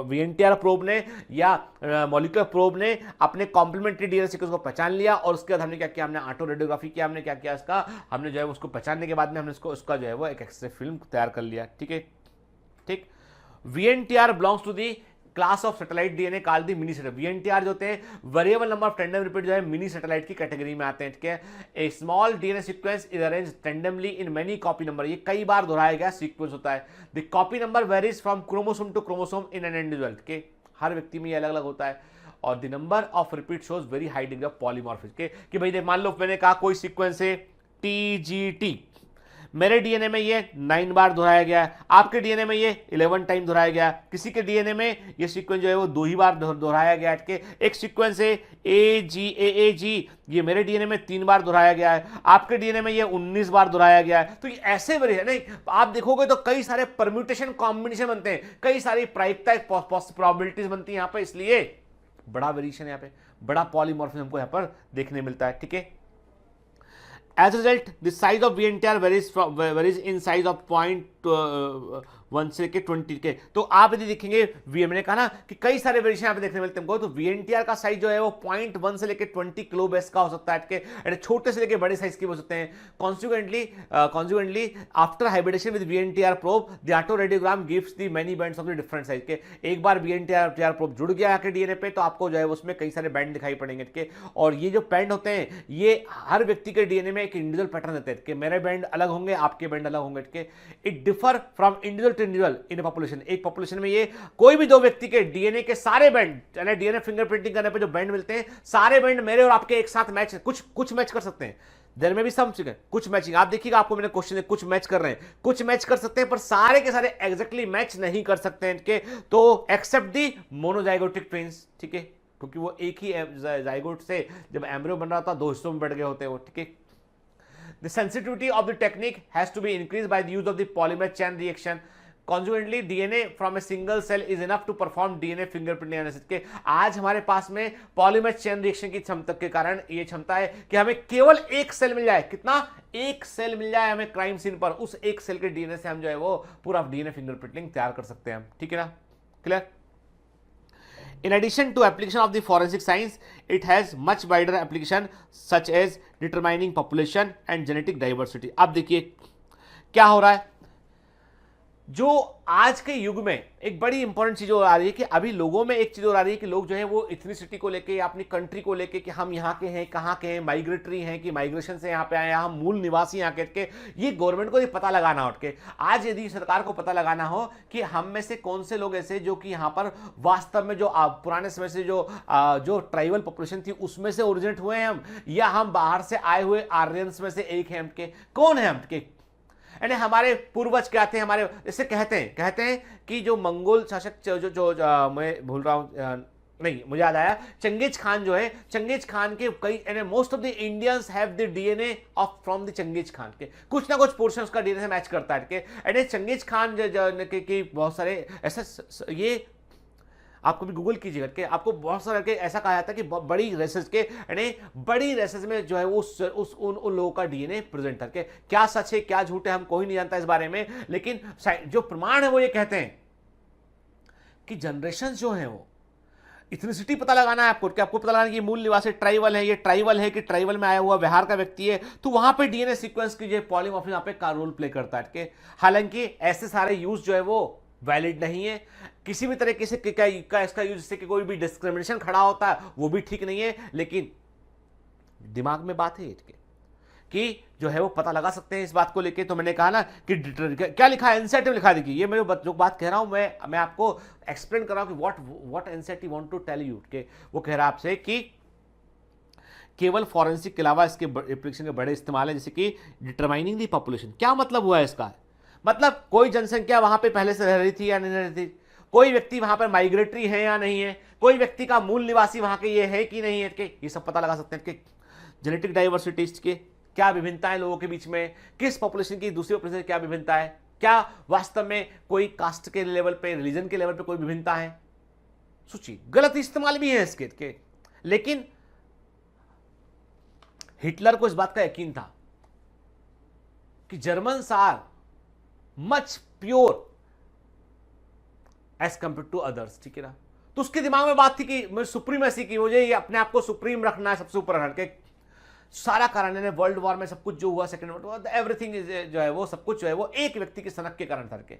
बीएनटीआर प्रोब ने या मॉलिक्यूलर प्रोब ने अपने कॉम्प्लीमेंट्री डीएनए सीक्वेंस को पहचान लिया। और उसके बाद हमने क्या किया, हमने ऑटो रेडियोग्राफी किया, हमने क्या किया इसका, हमने जो है उसको पहचानने के बाद में हमने उसका जो है वो एक एक्सरे फिल्म तैयार कर लिया, ठीक है, ठीक। VNTR belongs to the class of satellite DNA called the mini satellite. VNTR जो होते हैं variable number of tandem repeat जो है मिनी सैटेलाइट की कैटेगरी में आते हैं, ठीक है। A small DNA sequence is arranged tandemly in many copy number, ये कई बार दोहराया गया सीक्वेंस होता है। The copy number varies from chromosome to chromosome in an individual, के हर व्यक्ति में ये अलग अलग होता है। और the number of repeat shows very high degree of polymorphism, कि भाई मान लो मैंने कहा कोई सीक्वेंस है TGT, मेरे डीएनए में ये 9 बार दोहराया गया है, आपके डीएनए में ये 11 टाइम दोहराया गया है, किसी के डीएनए में ये सीक्वेंस जो है वो 2 ही बार दोहराया गया है। एक सीक्वेंस है AGAAG, ये मेरे डीएनए में 3 बार दोहराया गया है, आपके डीएनए में ये 19 बार दोहराया गया है। तो ये ऐसे वेरिएशन नहीं, आप देखोगे तो कई सारे परम्यूटेशन कॉम्बिनेशन बनते हैं, कई सारी प्रायिकता प्रोबेबिलिटीज बनती है यहां पे, इसलिए बड़ा वेरिएशन यहां पे, बड़ा पॉलीमॉर्फिज्म हमको यहां पर देखने मिलता है। ठीक है, as a result the size of VNTR varies in size of 0.1 से लेके 20 के। तो आप यदि देखेंगे मैंने कहा ना कि कई सारे वेरिएशन यहाँ पे देखने मिलते हैं हमको, तो VNTR का साइज जो है वो 0.1 से लेके 20 किलोबेस का हो सकता है, छोटे से लेके बड़े साइज के हो सकते हैं। Consequently after hybridisation with VNTR probe the autoradiogram gives the many bands of the different size के। एक बार VNTR प्रोब जुड़ गया आपके डीएनए पे तो आपको जो है उसमें कई सारे बैंड दिखाई पड़ेंगे के, और ये जो बैंड होते हैं ये हर व्यक्ति के डीएनए में एक इंडिविजुअल पैटर्न देते हैं कि मेरे बैंड अलग होंगे, आपके बैंड अलग होंगे। It differ from individual to individual in population. एक पॉपुलेशन में ये कोई भी दो व्यक्ति के डीएनए के सारे बैंड, यानी डीएनए फिंगरप्रिंटिंग करने पे जो बैंड मिलते हैं, सारे बैंड मेरे और आपके एक साथ मैच, कुछ मैच कर सकते हैं, देयर में भी सम कुछ मैचिंग। आप देखिएगा, आपको मैंने क्वेश्चन कुछ मैच कर रहे हैं, कुछ मैच कर सकते हैं, पर सारे के सारे एग्जैक्टली मैच नहीं कर सकते हैं इनके, तो एक्सेप्ट दी मोनोजाइगोटिक ट्विंस। ठीक है, क्योंकि वो एक ही जाइगोट से जब एम्ब्रियो बन रहा था 2 हिस्सों में बढ़ गए होते हैं वो। ठीक है, the sensitivity of the technique has to be increased by the use of the polymer chain reaction. Consequently, DNA from a single cell is enough to perform DNA fingerprinting analysis के आज हमारे पास में पॉलीमर चेन रिएक्शन की क्षमता के कारण ये क्षमता है कि हमें केवल एक सेल मिल जाए। कितना? एक सेल मिल जाए हमें क्राइम सीन पर, उस एक सेल के डीएनए से हम जो है वो पूरा डीएनए फिंगरप्रिंटिंग तैयार कर सकते हैं हम। ठीक है ना, clear? In addition to application of the forensic science, it has much wider application such as determining population and genetic diversity. अब देखिए क्या हो रहा है, जो आज के युग में एक बड़ी इंपॉर्टेंट चीज आ रही है कि अभी लोगों में एक चीज आ रही है कि लोग जो है वो इथनिसिटी को लेके या अपनी कंट्री को लेके कि हम यहाँ के हैं, कहाँ के हैं, माइग्रेटरी हैं कि माइग्रेशन से यहाँ पे आए, हम मूल निवासी यहाँ के, ये गवर्नमेंट को ये पता लगाना उठ के। आज यदि सरकार को पता लगाना हो कि हम में से कौन से लोग ऐसे जो कि यहाँ पर वास्तव में जो पुराने समय से जो ट्राइबल पॉपुलेशन थी उसमें से ओरिजिनेट हुए हैं हम, या हम बाहर से आए हुए आर्यंस में से एक हैं हम के, कौन है हम के, यानी हमारे पूर्वज क्या थे, हमारे जैसे कहते हैं कि जो मंगोल शासक मैं भूल रहा हूं, नहीं मुझे याद आया, चंगेज खान जो है, चंगेज खान के कई most of the Indians have the DNA of from the Genghis Khan के, कुछ ना कुछ पोर्शन उसका डीएनए से मैच करता है के। चंगेज खान के बहुत सारे ऐसा, ये आपको भी गूगल कीजिएगा कि आपको बहुत सारा के ऐसा कहा जाता है कि बड़ी रेसेस के, यानी बड़ी रेसेस में जो है वो उन लोगों का डीएनए प्रेजेंट करके, क्या सच है क्या झूठ है हम कोई नहीं जानता इस बारे में, लेकिन जो प्रमाण है वो ये कहते हैं कि जनरेशन जो है वो इथनिसिटी पता लगाना है आपको, क्या आपको पता लगाना है कि मूल निवासी ट्राइबल है, ये ट्राइबल है कि ट्राइबल में आया हुआ बिहार का व्यक्ति है, तो वहां पे डीएनए सीक्वेंस की जो पॉलीमॉर्फिज्म यहाँ पे का रोल प्ले करता है। हालांकि ऐसे सारे यूज जो है वो वैलिड नहीं है, किसी भी तरीके से इसका यूज जिससे कि कोई भी डिस्क्रिमिनेशन खड़ा होता है वो भी ठीक नहीं है, लेकिन दिमाग में बात है कि जो है वो पता लगा सकते हैं इस बात को लेके। तो मैंने कहा ना कि क्या लिखा है एनसीईआरटी में, लिखा देखिए, ये मैं जो बात कह रहा हूं मैं आपको एक्सप्लेन कर रहा हूं कि what NCERT want to tell you के, वो कह रहा है आपसे कि केवल फॉरेंसिक के अलावा इसके एप्लीकेशन के बड़े इस्तेमाल है, जैसे कि डिटरमाइनिंग दी पॉपुलेशन। क्या मतलब हुआ है इसका? मतलब कोई जनसंख्या वहां पे पहले से रह रही थी या नहीं रह रही थी, कोई व्यक्ति वहां पर माइग्रेटरी है या नहीं है, कोई व्यक्ति का मूल निवासी वहां के ये है कि नहीं है, ये सब पता लगा सकते हैं कि जेनेटिक डाइवर्सिटी के क्या विभिन्नताएं लोगों के बीच में, किस पॉपुलेशन की दूसरी पॉपुलेशन से क्या विभिन्नता है, क्या वास्तव में कोई कास्ट के लेवल पे, रिलीजन के लेवल पे कोई विभिन्नता है। सोचिए, गलत इस्तेमाल भी है इसके, लेकिन हिटलर को इस बात का यकीन था कि Germans are much pure as compare to others. ठीक है ना, तो उसके दिमाग में बात थी कि मैं सुप्रीमेसी की, मुझे ये अपने आप को सुप्रीम रखना है, सबसे ऊपर रख के। सारा कारण है वर्ल्ड वॉर में सब कुछ जो हुआ, सेकेंड वर्ल्ड वॉर, एवरीथिंग जो है वो सब कुछ जो है वो एक व्यक्ति की सनक के कारण करके,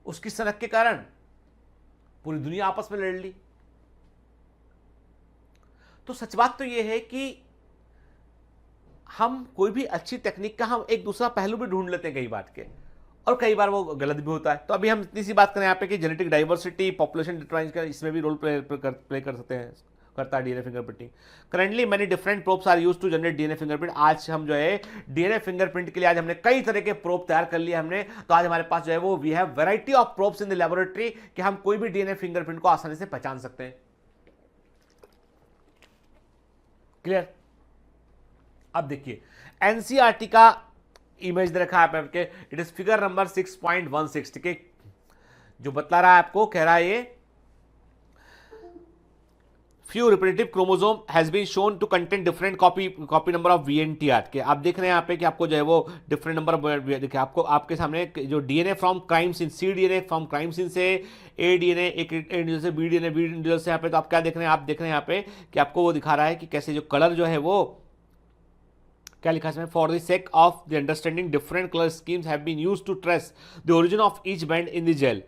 उसकी सनक के कारण पूरी दुनिया आपस में लड़ ली। तो सच बात तो ये है कि हम कोई भी अच्छी टेक्निक का हम एक दूसरा पहलू भी ढूंढ लेते हैं कई बात के, और कई बार वो गलत भी होता है। तो अभी हम इतनी सी बात करें यहाँ पे कि जेनेटिक डाइवर्सिटी, पॉपुलेशन डिटरमाइन, इसमें भी रोल प्ले कर सकते हैं करता है DNA fingerprinting. Currently many different probes are used to generate DNA fingerprint. आज हम जो है डीएनए फिंगरप्रिंट के लिए आज हमने कई तरह के प्रोब तैयार कर लिए हमने। तो आज हमारे पास जो है वो we have variety of probes in the laboratory कि हम कोई भी डीएनए फिंगरप्रिंट को आसानी से पहचान सकते हैं। क्लियर? अब देखिए एनसीईआरटी का इमेज दे रखा है आपके, इट इज फिगर नंबर 6.16, ठीक है, जो बतला रहा है आपको, कह रहा है ये few repetitive chromosome has been shown to contain different copy number of VNTR के। आप देख रहे हैं यहाँ पे कि आपको जो है वो डिफरेंट नंबर देखिए आपको आपके सामने जो DNA from crime scene, C DNA from crime scene से ए डीएनए, एक इंडिविजुअल से बी इंडिविजुअल से यहाँ पे, तो आप क्या देख रहे हैं, आप देख रहे हैं यहाँ पे कि आपको वो दिखा रहा है कि कैसे जो कलर जो है वो क्या लिखा है इसमें, for the sake of the understanding different colour schemes have been used to trace the origin of each band in the gel.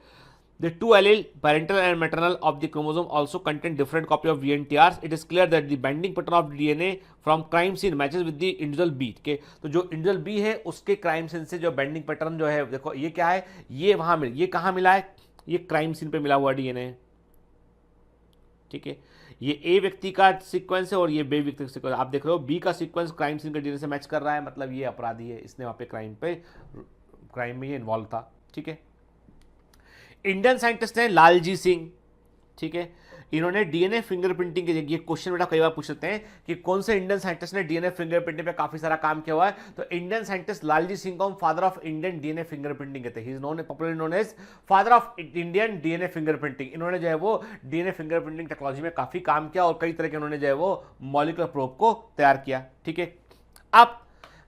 The two allele, parental and maternal, of the chromosome also contain different copy of VNTRs. It is clear that the binding pattern of DNA from crime scene matches with the individual B के। तो जो individual B है उसके crime scene से जो binding pattern जो है, देखो ये क्या है, ये वहाँ मिल, ये कहाँ मिला है, ये crime scene पे मिला हुआ DNA, ठीक है। ये A व्यक्ति का सीक्वेंस है और ये B व्यक्ति का सीक्वेंस। आप देख रहे हो B का सीक्वेंस क्राइम सीन के DNA से मैच कर रहा है, मतलब ये अपराधी है, इसने वहाँ पे क्राइम में ये इन्वॉल्व था, ठीक है। इंडियन साइंटिस्ट हैं लालजी सिंह, ठीक है, इन्होंने डीएनए फिंगरप्रिंटिंग के, ये क्वेश्चन बेटा कई बार पूछते हैं कि कौन से इंडियन साइंटिस्ट ने डीएनए फिंगरप्रिंटिंग पे काफी सारा काम किया हुआ है, तो इंडियन साइंटिस्ट लालजी सिंह को हम father of Indian DNA fingerprinting कहते हैं। He is known popularly known as father of Indian DNA fingerprinting. इन्होंने जो है वो डीएनए फिंगरप्रिंटिंग टेक्नोलॉजी में काफी काम किया और कई तरह के उन्होंने जो है वो मॉलिक्यूलर प्रोब को तैयार किया, ठीक है। अब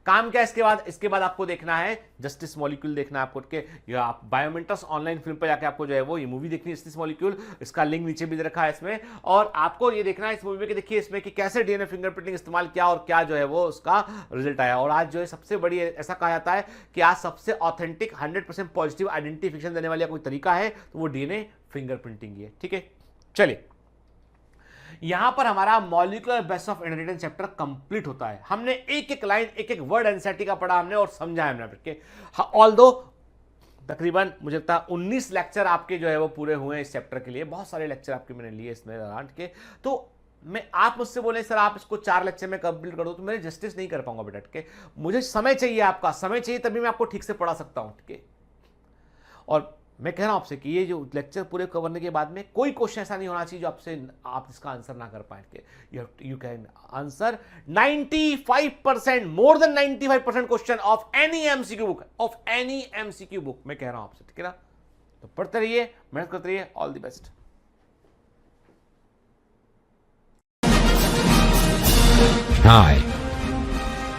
काम क्या इसके बाद आपको देखना है जस्टिस मॉलिक्यूल, देखना है आपको कि आप बायोमेंटर्स ऑनलाइन फिल्म पर जाके आपको जो है वो ये मूवी देखनी है जस्टिस मॉलिक्यूल, इसका लिंक नीचे भी दे रखा है इसमें, और आपको ये देखना है इस मूवी में कि देखिए इसमें कि कैसे डीएनए फिंगरप्रिंटिंग इस्तेमाल किया और क्या जो है वो उसका रिजल्ट आया। और आज जो है सबसे बड़ी, ऐसा कहा जाता है कि आज सबसे ऑथेंटिक 100% पॉजिटिव आइडेंटिफिकेशन देने वाला कोई तरीका है तो वो डीएनए फिंगरप्रिंटिंग है, ठीक है। चलिए यहां पर हमारा molecular basis of inheritance chapter complete होता है। हमने एक एक लाइन, एक एक वर्ड एनसीईआरटी का पढ़ा हमने और समझा हमने। ऑल्दो तकरीबन मुझे लगता है 19 लेक्चर आपके जो है वो पूरे हुए हैं इस चैप्टर के लिए, बहुत सारे लेक्चर आपके मैंने लिए इसमें दौरान के। तो मैं, आप मुझसे बोले सर आप इसको 4 लेक्चर में कंप्लीट कर दो, तो मैं जस्टिस नहीं कर पाऊंगा बेटा, ठीक है। मुझे समय चाहिए, आपका समय चाहिए, तभी मैं आपको ठीक से पढ़ा सकता हूं, ठीक है। और मैं कह रहा हूं आपसे कि ये जो लेक्चर पूरे करने के बाद में कोई क्वेश्चन ऐसा नहीं होना चाहिए जो आप इसका आंसर ना कर पाए। You can answer 95%, more than 95% question of any MCQ book, मैं कह रहा हूं आपसे, ठीक है ना। तो पढ़ते रहिए, मेहनत करते रहिए, all the best. Hi.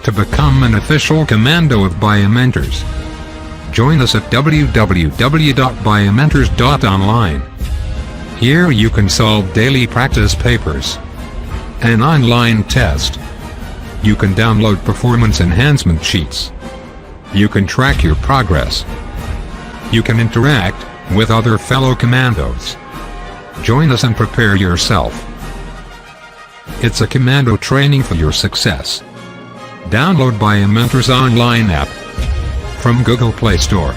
To become an official commando of Biomentors, join us at www.biomentors.online. Here you can solve daily practice papers, an online test. You can download performance enhancement sheets. You can track your progress. You can interact with other fellow commandos. Join us and prepare yourself. It's a commando training for your success. Download Biomentors online app from Google Play Store.